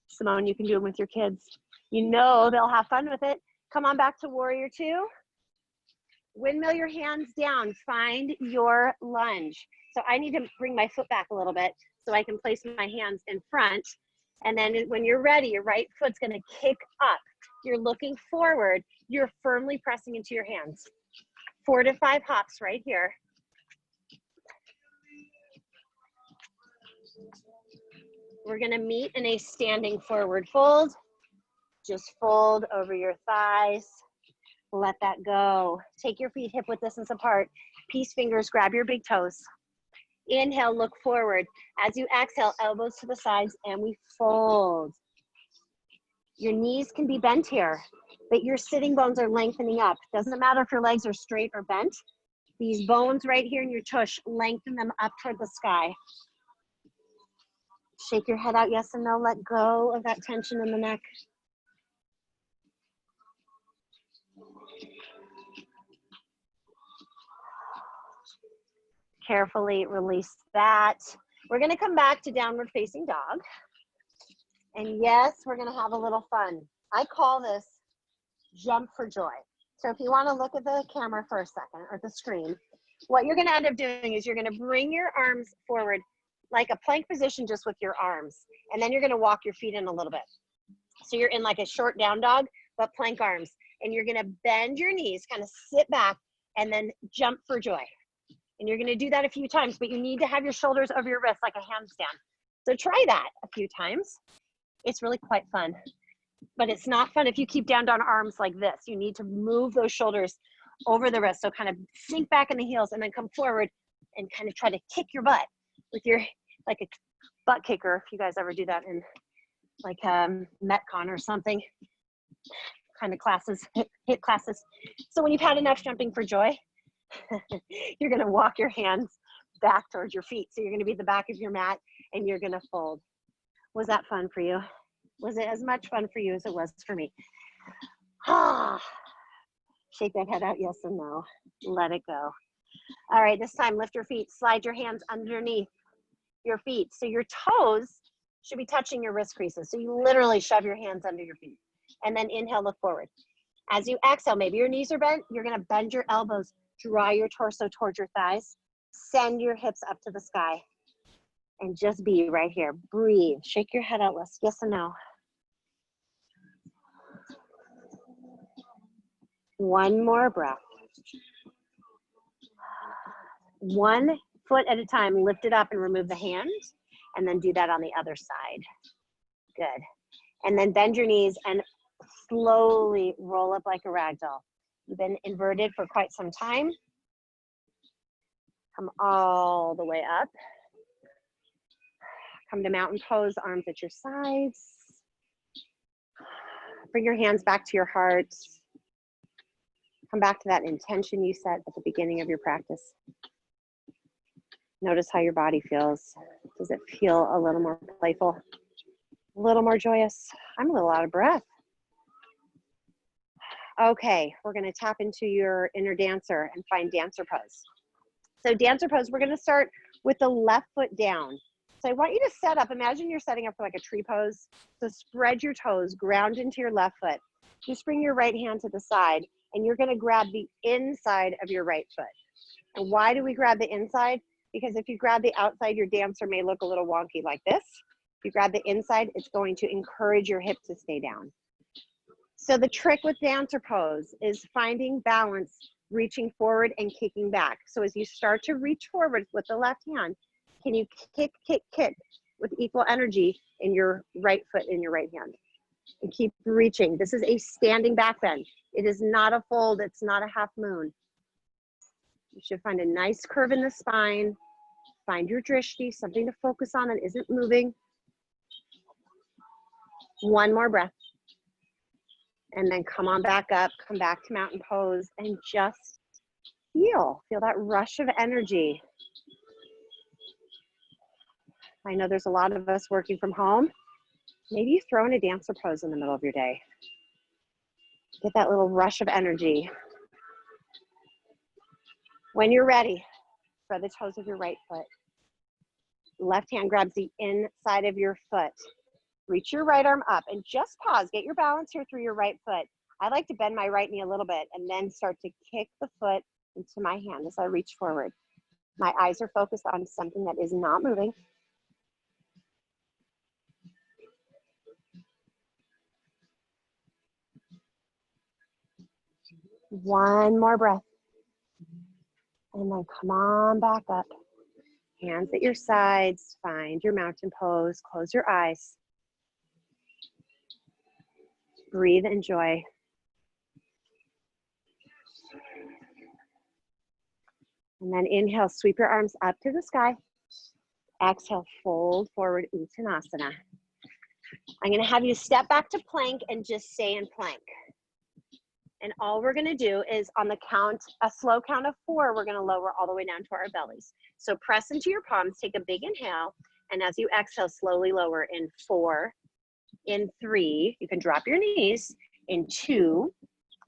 Simone, you can do them with your kids. You know they'll have fun with it. Come on back to warrior 2. Windmill your hands down. Find your lunge. So I need to bring my foot back a little bit so I can place my hands in front. And then when you're ready, your right foot's gonna kick up. You're looking forward. You're firmly pressing into your hands. 4 to 5 hops right here. We're gonna meet in a standing forward fold. Just fold over your thighs. Let that go. Take your feet hip width distance apart. Peace fingers, grab your big toes. Inhale, look forward. As you exhale, elbows to the sides, and we fold. Your knees can be bent here, but your sitting bones are lengthening up. Doesn't matter if your legs are straight or bent. These bones right here in your tush, lengthen them up toward the sky. Shake your head out, yes and no. Let go of that tension in the neck. Carefully release that. We're gonna come back to downward facing dog. And yes, we're gonna have a little fun. I call this jump for joy. So if you wanna look at the camera for a second, or the screen, what you're gonna end up doing is you're gonna bring your arms forward like a plank position just with your arms. And then you're gonna walk your feet in a little bit. So you're in like a short down dog, but plank arms. And you're gonna bend your knees, kind of sit back, and then jump for joy. And you're gonna do that a few times, but you need to have your shoulders over your wrists like a handstand. So try that a few times. It's really quite fun. But it's not fun if you keep down arms like this. You need to move those shoulders over the wrist. So kind of sink back in the heels and then come forward and kind of try to kick your butt with your, like a butt kicker, if you guys ever do that in like Metcon or something, kind of classes, hit classes. So when you've had enough jumping for joy, you're gonna walk your hands back towards your feet. So you're gonna be at the back of your mat and you're gonna fold. Was that fun for you? Was it as much fun for you as it was for me? Shake that head out, yes and no. Let it go. All right, this time lift your feet, slide your hands underneath your feet. So your toes should be touching your wrist creases. So you literally shove your hands under your feet. And then inhale, look forward. As you exhale, maybe your knees are bent, you're gonna bend your elbows, draw your torso towards your thighs, send your hips up to the sky, and just be right here. Breathe, shake your head out, yes and no. One more breath. One foot at a time, lift it up and remove the hand, and then do that on the other side. Good. And then bend your knees and slowly roll up like a rag doll. You've been inverted for quite some time. Come all the way up. Come to mountain pose, arms at your sides. Bring your hands back to your heart. Come back to that intention you set at the beginning of your practice. Notice how your body feels. Does it feel a little more playful? A little more joyous? I'm a little out of breath. Okay, we're gonna tap into your inner dancer and find dancer pose. So dancer pose, we're gonna start with the left foot down. So I want you to set up, imagine you're setting up for like a tree pose. So spread your toes, ground into your left foot. Just bring your right hand to the side and you're gonna grab the inside of your right foot. And why do we grab the inside? Because if you grab the outside, your dancer may look a little wonky like this. If you grab the inside, it's going to encourage your hip to stay down. So the trick with dancer pose is finding balance, reaching forward and kicking back. So as you start to reach forward with the left hand, can you kick, kick, kick with equal energy in your right foot in your right hand? And keep reaching. This is a standing back bend. It is not a fold, it's not a half moon. You should find a nice curve in the spine. Find your drishti, something to focus on that isn't moving. One more breath. And then come on back up, come back to mountain pose and just feel that rush of energy. I know there's a lot of us working from home. Maybe you throw in a dancer pose in the middle of your day. Get that little rush of energy. When you're ready, spread the toes of your right foot. Left hand grabs the inside of your foot. Reach your right arm up and just pause. Get your balance here through your right foot. I like to bend my right knee a little bit and then start to kick the foot into my hand as I reach forward. My eyes are focused on something that is not moving. One more breath. And then come on back up. Hands at your sides. Find your mountain pose. Close your eyes. Breathe, enjoy. And then inhale, sweep your arms up to the sky. Exhale, fold forward, Uttanasana. I'm gonna have you step back to plank and just stay in plank. And all we're gonna do is on the count, a slow count of 4, we're gonna lower all the way down to our bellies. So press into your palms, take a big inhale, and as you exhale, slowly lower in 4, in 3, you can drop your knees, in 2,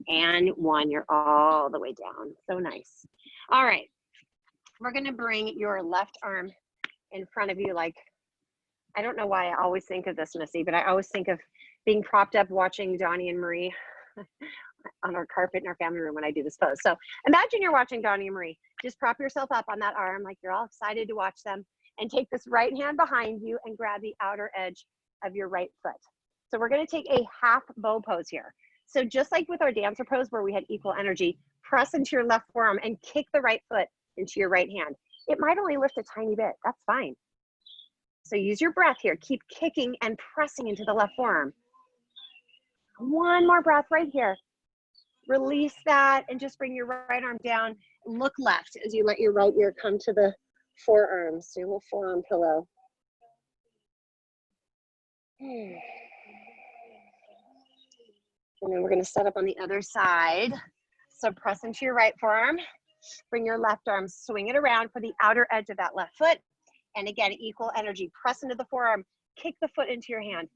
and 1, you're all the way down. So nice. All right, we're gonna bring your left arm in front of you like, I don't know why I always think of this, Missy, but I always think of being propped up watching Donnie and Marie on our carpet in our family room when I do this pose. So imagine you're watching Donnie and Marie. Just prop yourself up on that arm like you're all excited to watch them and take this right hand behind you and grab the outer edge of your right foot. So we're gonna take a half bow pose here. So just like with our dancer pose where we had equal energy, press into your left forearm and kick the right foot into your right hand. It might only lift a tiny bit, that's fine. So use your breath here. Keep kicking and pressing into the left forearm. One more breath right here. Release that and just bring your right arm down. Look left as you let your right ear come to the forearms. Do a little forearm pillow. And then we're going to set up on the other side. So press into your right forearm. Bring your left arm, swing it around for the outer edge of that left foot. And again, equal energy. Press into the forearm, kick the foot into your hand.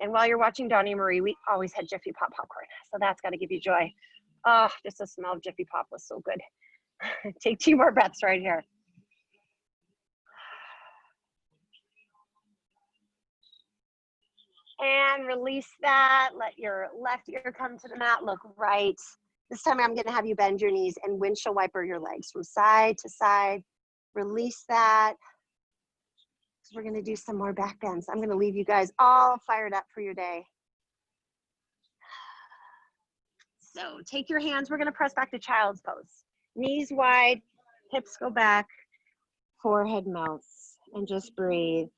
And while you're watching Donnie and Marie, we always had Jiffy Pop popcorn. So that's got to give you joy. Oh, just the smell of Jiffy Pop was so good. Take 2 more breaths right here. And release that. Let your left ear come to the mat. Look right. This time I'm going to have you bend your knees and windshield wiper your legs from side to side. Release that. We're going to do some more back bends. I'm going to leave you guys all fired up for your day. So take your hands. We're going to press back to child's pose. Knees wide, hips go back, forehead melts, and just breathe.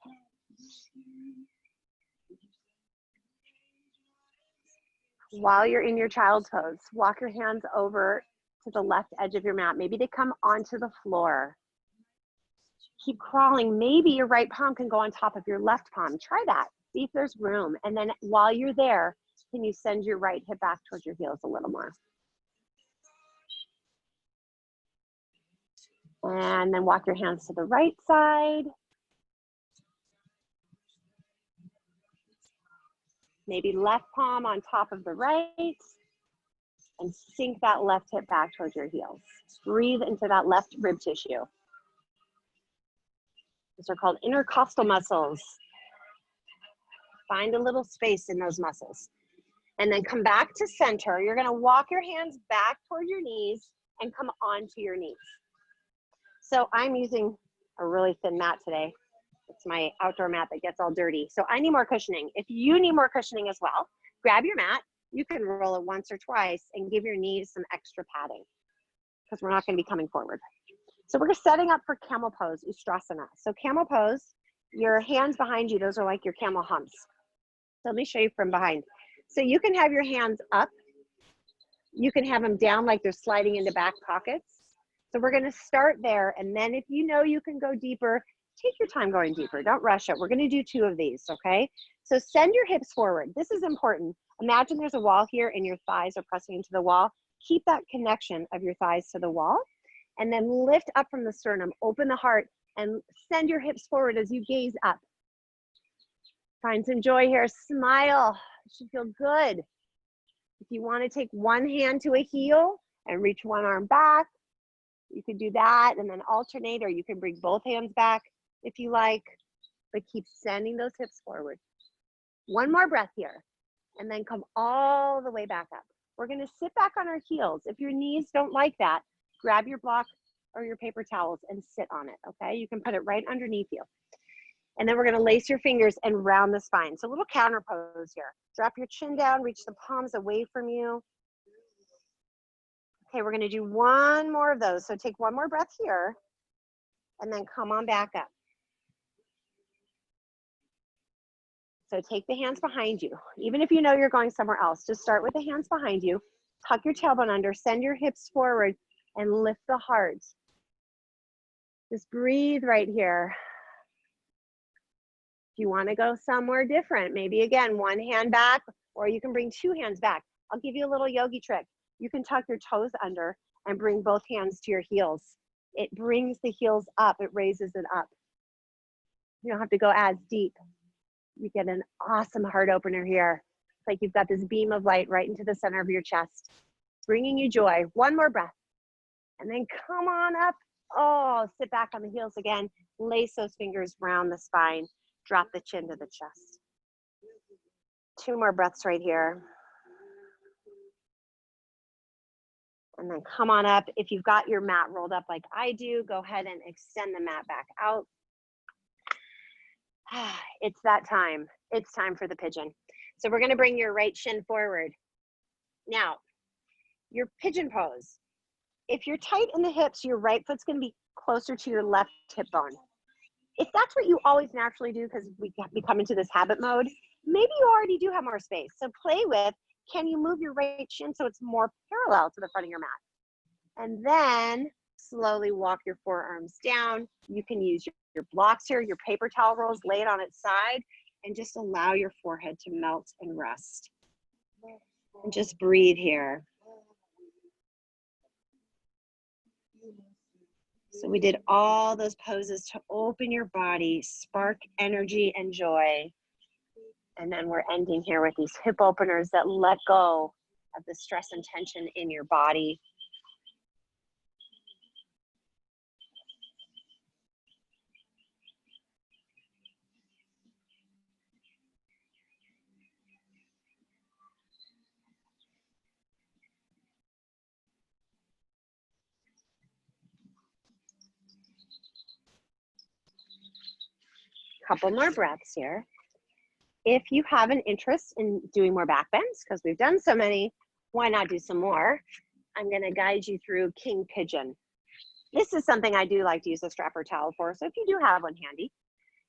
While you're in your child's pose, walk your hands over to the left edge of your mat. Maybe they come onto the floor. Keep crawling. Maybe your right palm can go on top of your left palm. Try that. See if there's room. And then while you're there, can you send your right hip back towards your heels a little more? And then walk your hands to the right side. Maybe left palm on top of the right. And sink that left hip back towards your heels. Breathe into that left rib tissue. These are called intercostal muscles. Find a little space in those muscles. And then come back to center. You're gonna walk your hands back toward your knees and come onto your knees. So I'm using a really thin mat today. It's my outdoor mat that gets all dirty. So I need more cushioning. If you need more cushioning as well, grab your mat. You can roll it once or twice and give your knees some extra padding because we're not gonna be coming forward. So we're setting up for camel pose, Ustrasana. So camel pose, your hands behind you, those are like your camel humps. So let me show you from behind. So you can have your hands up. You can have them down like they're sliding into back pockets. So we're gonna start there. And then if you know you can go deeper, take your time going deeper. Don't rush it. We're gonna do 2 of these, okay? So send your hips forward. This is important. Imagine there's a wall here and your thighs are pressing into the wall. Keep that connection of your thighs to the wall. And then lift up from the sternum, open the heart, and send your hips forward as you gaze up. Find some joy here, smile, it should feel good. If you wanna take one hand to a heel and reach one arm back, you could do that and then alternate, or you can bring both hands back if you like, but keep sending those hips forward. One more breath here, and then come all the way back up. We're gonna sit back on our heels. If your knees don't like that, grab your block or your paper towels and sit on it, okay? You can put it right underneath you. And then we're gonna lace your fingers and round the spine. So a little counter pose here. Drop your chin down, reach the palms away from you. Okay, we're gonna do one more of those. So take one more breath here and then come on back up. So take the hands behind you. Even if you know you're going somewhere else, just start with the hands behind you. Tuck your tailbone under, send your hips forward and lift the heart. Just breathe right here. If you want to go somewhere different, maybe again, one hand back, or you can bring 2 hands back. I'll give you a little yogi trick. You can tuck your toes under and bring both hands to your heels. It brings the heels up, it raises it up. You don't have to go as deep. You get an awesome heart opener here. It's like you've got this beam of light right into the center of your chest, bringing you joy. One more breath. And then come on up. Oh, sit back on the heels again. Lace those fingers around the spine. Drop the chin to the chest. 2 more breaths right here. And then come on up. If you've got your mat rolled up like I do, go ahead and extend the mat back out. It's that time. It's time for the pigeon. So we're gonna bring your right shin forward. Now, your pigeon pose. If you're tight in the hips, your right foot's gonna be closer to your left hip bone. If that's what you always naturally do, because we come into this habit mode, maybe you already do have more space. So play with, can you move your right shin so it's more parallel to the front of your mat? And then slowly walk your forearms down. You can use your blocks here, your paper towel rolls, lay it on its side, and just allow your forehead to melt and rest. And just breathe here. So we did all those poses to open your body, spark energy and joy. And then we're ending here with these hip openers that let go of the stress and tension in your body. Couple more breaths here. If you have an interest in doing more back bends, because we've done so many, why not do some more? I'm gonna guide you through King Pigeon. This is something I do like to use a strap or towel for, so if you do have one handy,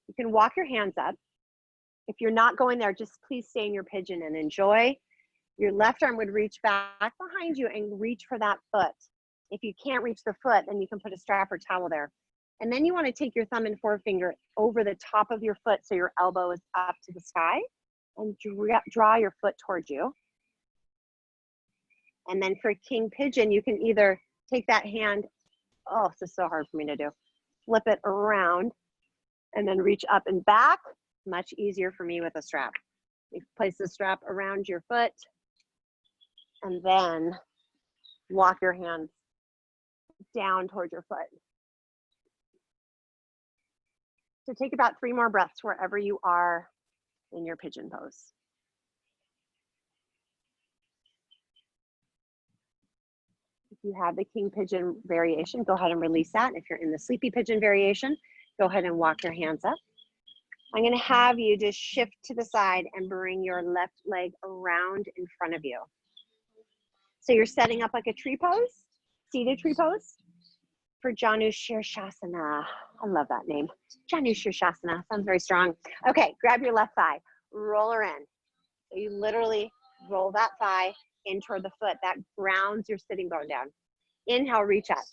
you can walk your hands up. If you're not going there, just please stay in your pigeon and enjoy. Your left arm would reach back behind you and reach for that foot. If you can't reach the foot, then you can put a strap or towel there. And then you want to take your thumb and forefinger over the top of your foot so your elbow is up to the sky, and draw your foot towards you. And then for king pigeon, you can either take that hand, oh, this is so hard for me to do, flip it around and then reach up and back. Much easier for me with a strap. You place the strap around your foot and then walk your hands down towards your foot. So take about 3 more breaths wherever you are in your pigeon pose. If you have the king pigeon variation, go ahead and release that. If you're in the sleepy pigeon variation, go ahead and walk your hands up. I'm going to have you just shift to the side and bring your left leg around in front of you. So you're setting up like a tree pose, seated tree pose for Janu Shirshasana. I love that name. Janu Shirshasana, sounds very strong. Okay, grab your left thigh, roll her in. So you literally roll that thigh in toward the foot. That grounds your sitting bone down. Inhale, reach up.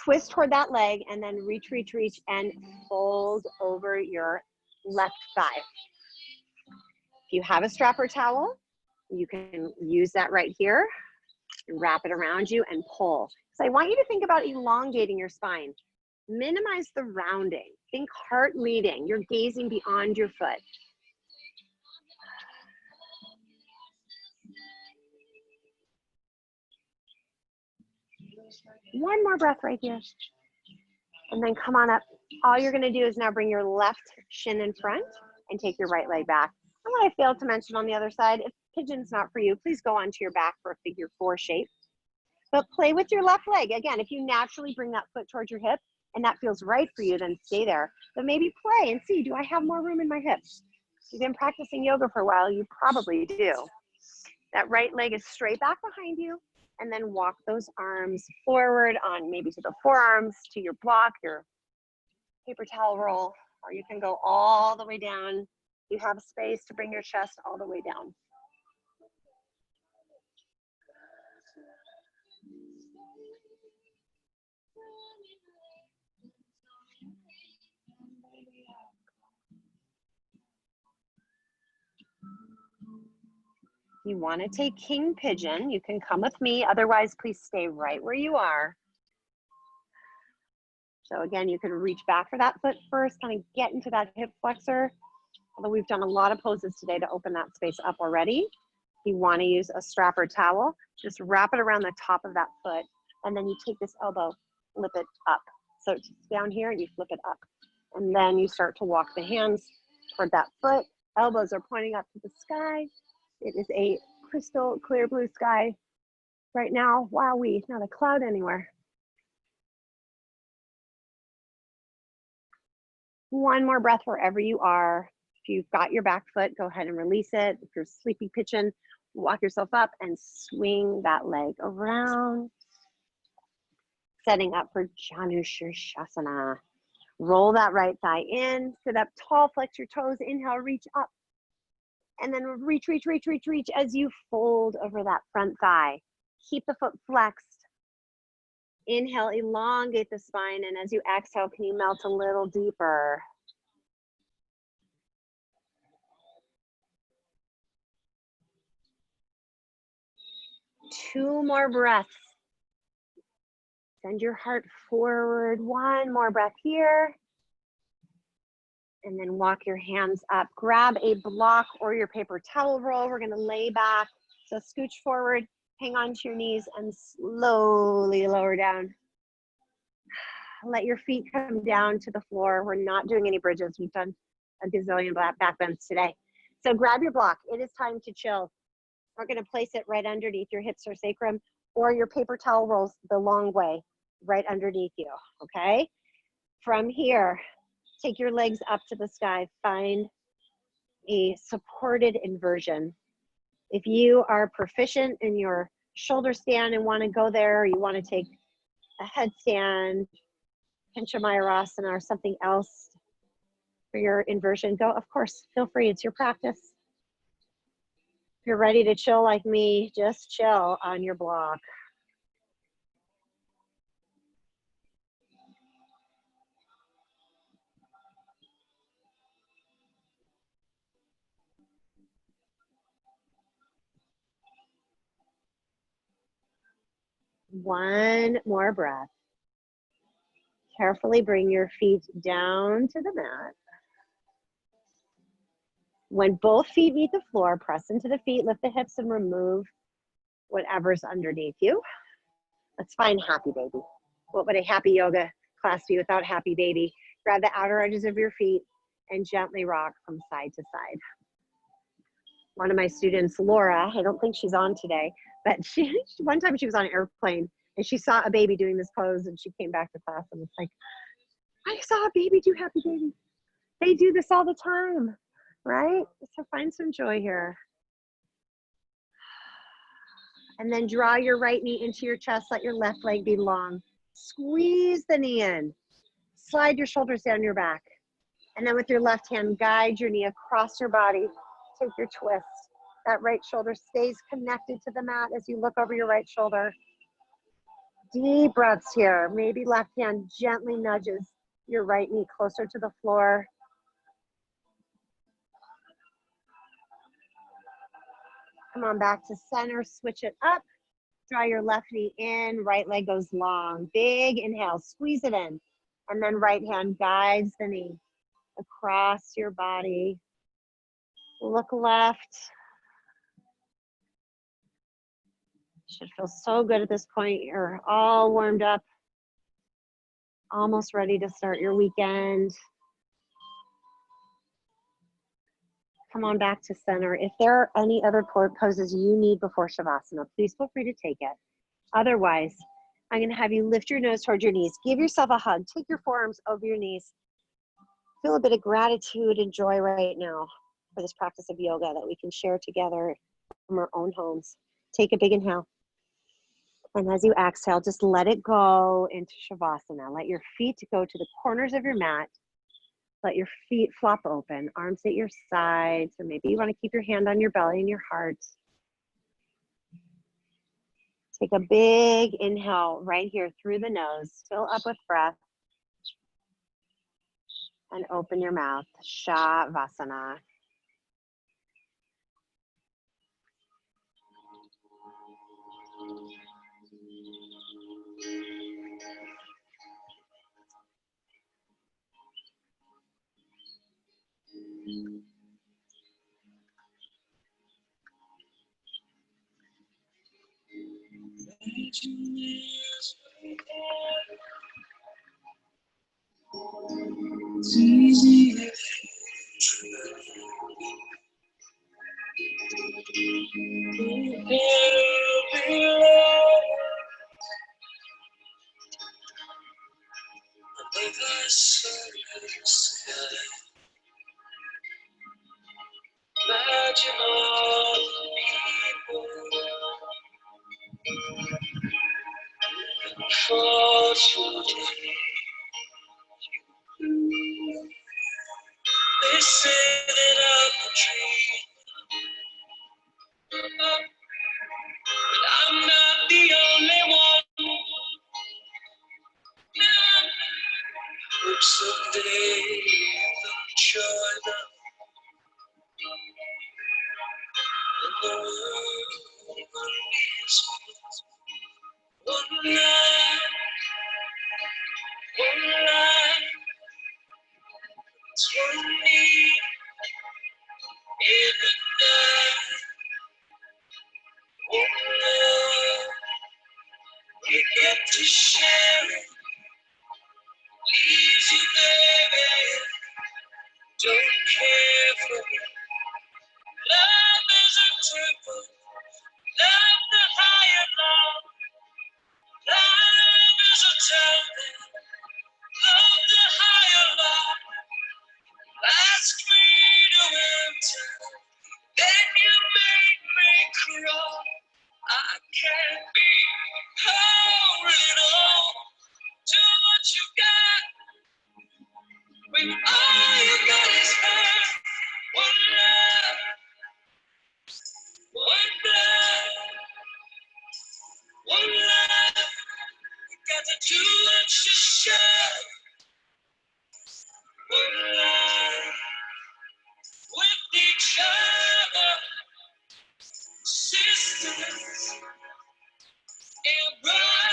Twist toward that leg and then reach, reach, reach, and fold over your left thigh. If you have a strap or towel, you can use that right here. Wrap it around you and pull. So I want you to think about elongating your spine. Minimize the rounding. Think heart leading. You're gazing beyond your foot. One more breath right here. And then come on up. All you're gonna do is now bring your left shin in front and take your right leg back. And what I failed to mention on the other side, if pigeon's not for you, please go onto your back for a figure 4 shape. But play with your left leg. Again, if you naturally bring that foot towards your hip and that feels right for you, then stay there. But maybe play and see, do I have more room in my hips? If you've been practicing yoga for a while, you probably do. That right leg is straight back behind you, and then walk those arms forward on maybe to the forearms, to your block, your paper towel roll, or you can go all the way down. You have space to bring your chest all the way down. If you want to take king pigeon, you can come with me. Otherwise, please stay right where you are. So again, you can reach back for that foot first, kind of get into that hip flexor. Although we've done a lot of poses today to open that space up already. If you want to use a strap or towel, just wrap it around the top of that foot, and then you take this elbow, flip it up. So it's down here and you flip it up. And then you start to walk the hands toward that foot. Elbows are pointing up to the sky. It is a crystal clear blue sky right now. Wowee, not a cloud anywhere. One more breath wherever you are. If you've got your back foot, go ahead and release it. If you're sleepy pigeon, walk yourself up and swing that leg around. Setting up for Janu Shirshasana. Roll that right thigh in, sit up tall, flex your toes, inhale, reach up. And then reach, reach, reach, reach, reach as you fold over that front thigh. Keep the foot flexed. Inhale, elongate the spine, and as you exhale, can you melt a little deeper? Two more breaths. Send your heart forward. One more breath here. And then walk your hands up. Grab a block or your paper towel roll. We're gonna lay back. So scooch forward, hang on to your knees, and slowly lower down. Let your feet come down to the floor. We're not doing any bridges. We've done a gazillion back bends today. So grab your block. It is time to chill. We're gonna place it right underneath your hips or sacrum, or your paper towel rolls the long way, right underneath you, okay? From here, take your legs up to the sky. Find a supported inversion. If you are proficient in your shoulder stand and want to go there, or you want to take a headstand, Panchamayurasana, or something else for your inversion, go, of course, feel free, it's your practice. If you're ready to chill like me, just chill on your block. One more breath. Carefully bring your feet down to the mat. When both feet meet the floor, press into the feet, lift the hips, and remove whatever's underneath you. Let's find happy baby. What would a happy yoga class be without happy baby? Grab the outer edges of your feet and gently rock from side to side. One of my students, Laura, I don't think she's on today, but one time she was on an airplane and she saw a baby doing this pose and she came back to class and was like, I saw a baby do happy baby. They do this all the time, right? So find some joy here. And then draw your right knee into your chest. Let your left leg be long. Squeeze the knee in. Slide your shoulders down your back. And then with your left hand, guide your knee across your body. Take your twist. That right shoulder stays connected to the mat as you look over your right shoulder. Deep breaths here. Maybe left hand gently nudges your right knee closer to the floor. Come on back to center, switch it up. Draw your left knee in, right leg goes long. Big inhale, squeeze it in. And then right hand guides the knee across your body. Look left. Should feel so good at this point. You're all warmed up, almost ready to start your weekend. Come on back to center. If there are any other poses you need before Shavasana, please feel free to take it. Otherwise, I'm going to have you lift your nose towards your knees. Give yourself a hug. Take your forearms over your knees. Feel a bit of gratitude and joy right now for this practice of yoga that we can share together from our own homes. Take a big inhale. And as you exhale, just let it go into Shavasana. Let your feet go to the corners of your mat. Let your feet flop open, arms at your sides, or maybe you want to keep your hand on your belly and your heart. Take a big inhale right here through the nose. Fill up with breath. And open your mouth. Shavasana. It's easy if imagine all the people fall today. They say that I'm a dream, but I'm not the only one. Hope someday they'll join us and the world will be sweet. One life, it's one me in the night. One love, we get to share it. Easy, baby, don't care for it. Love is a temple, love the higher love. Love is a temple, love the higher love. Ask me to enter, then you make me crawl. I can't be holding on to what you got when all you got is hurt. One love, one blood, one life. We got to do what you should. One life with each other, sisters and brothers.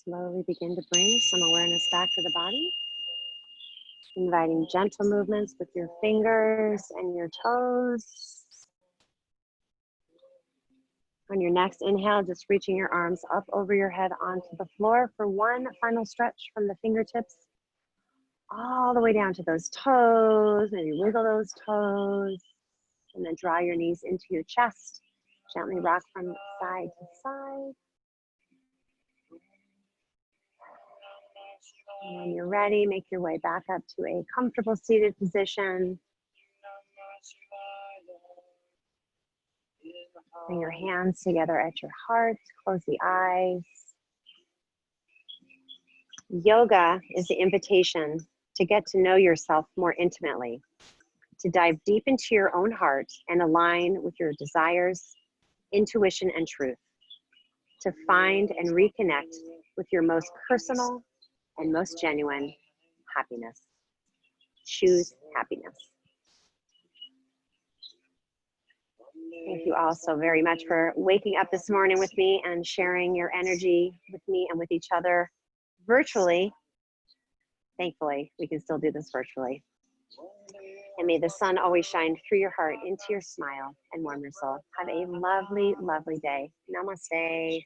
Slowly begin to bring some awareness back to the body, inviting gentle movements with your fingers and your toes. On your next inhale, just reaching your arms up over your head onto the floor for one final stretch from the fingertips all the way down to those toes. Maybe wiggle those toes and then draw your knees into your chest. Gently rock from side to side. And when you're ready, make your way back up to a comfortable seated position. Bring your hands together at your heart. Close the eyes. Yoga is the invitation to get to know yourself more intimately, to dive deep into your own heart and align with your desires, intuition, and truth, to find and reconnect with your most personal and most genuine happiness. Choose happiness. Thank you all so very much for waking up this morning with me and sharing your energy with me and with each other virtually. Thankfully, we can still do this virtually. And may the sun always shine through your heart, into your smile, and warm your soul. Have a lovely, lovely day. Namaste.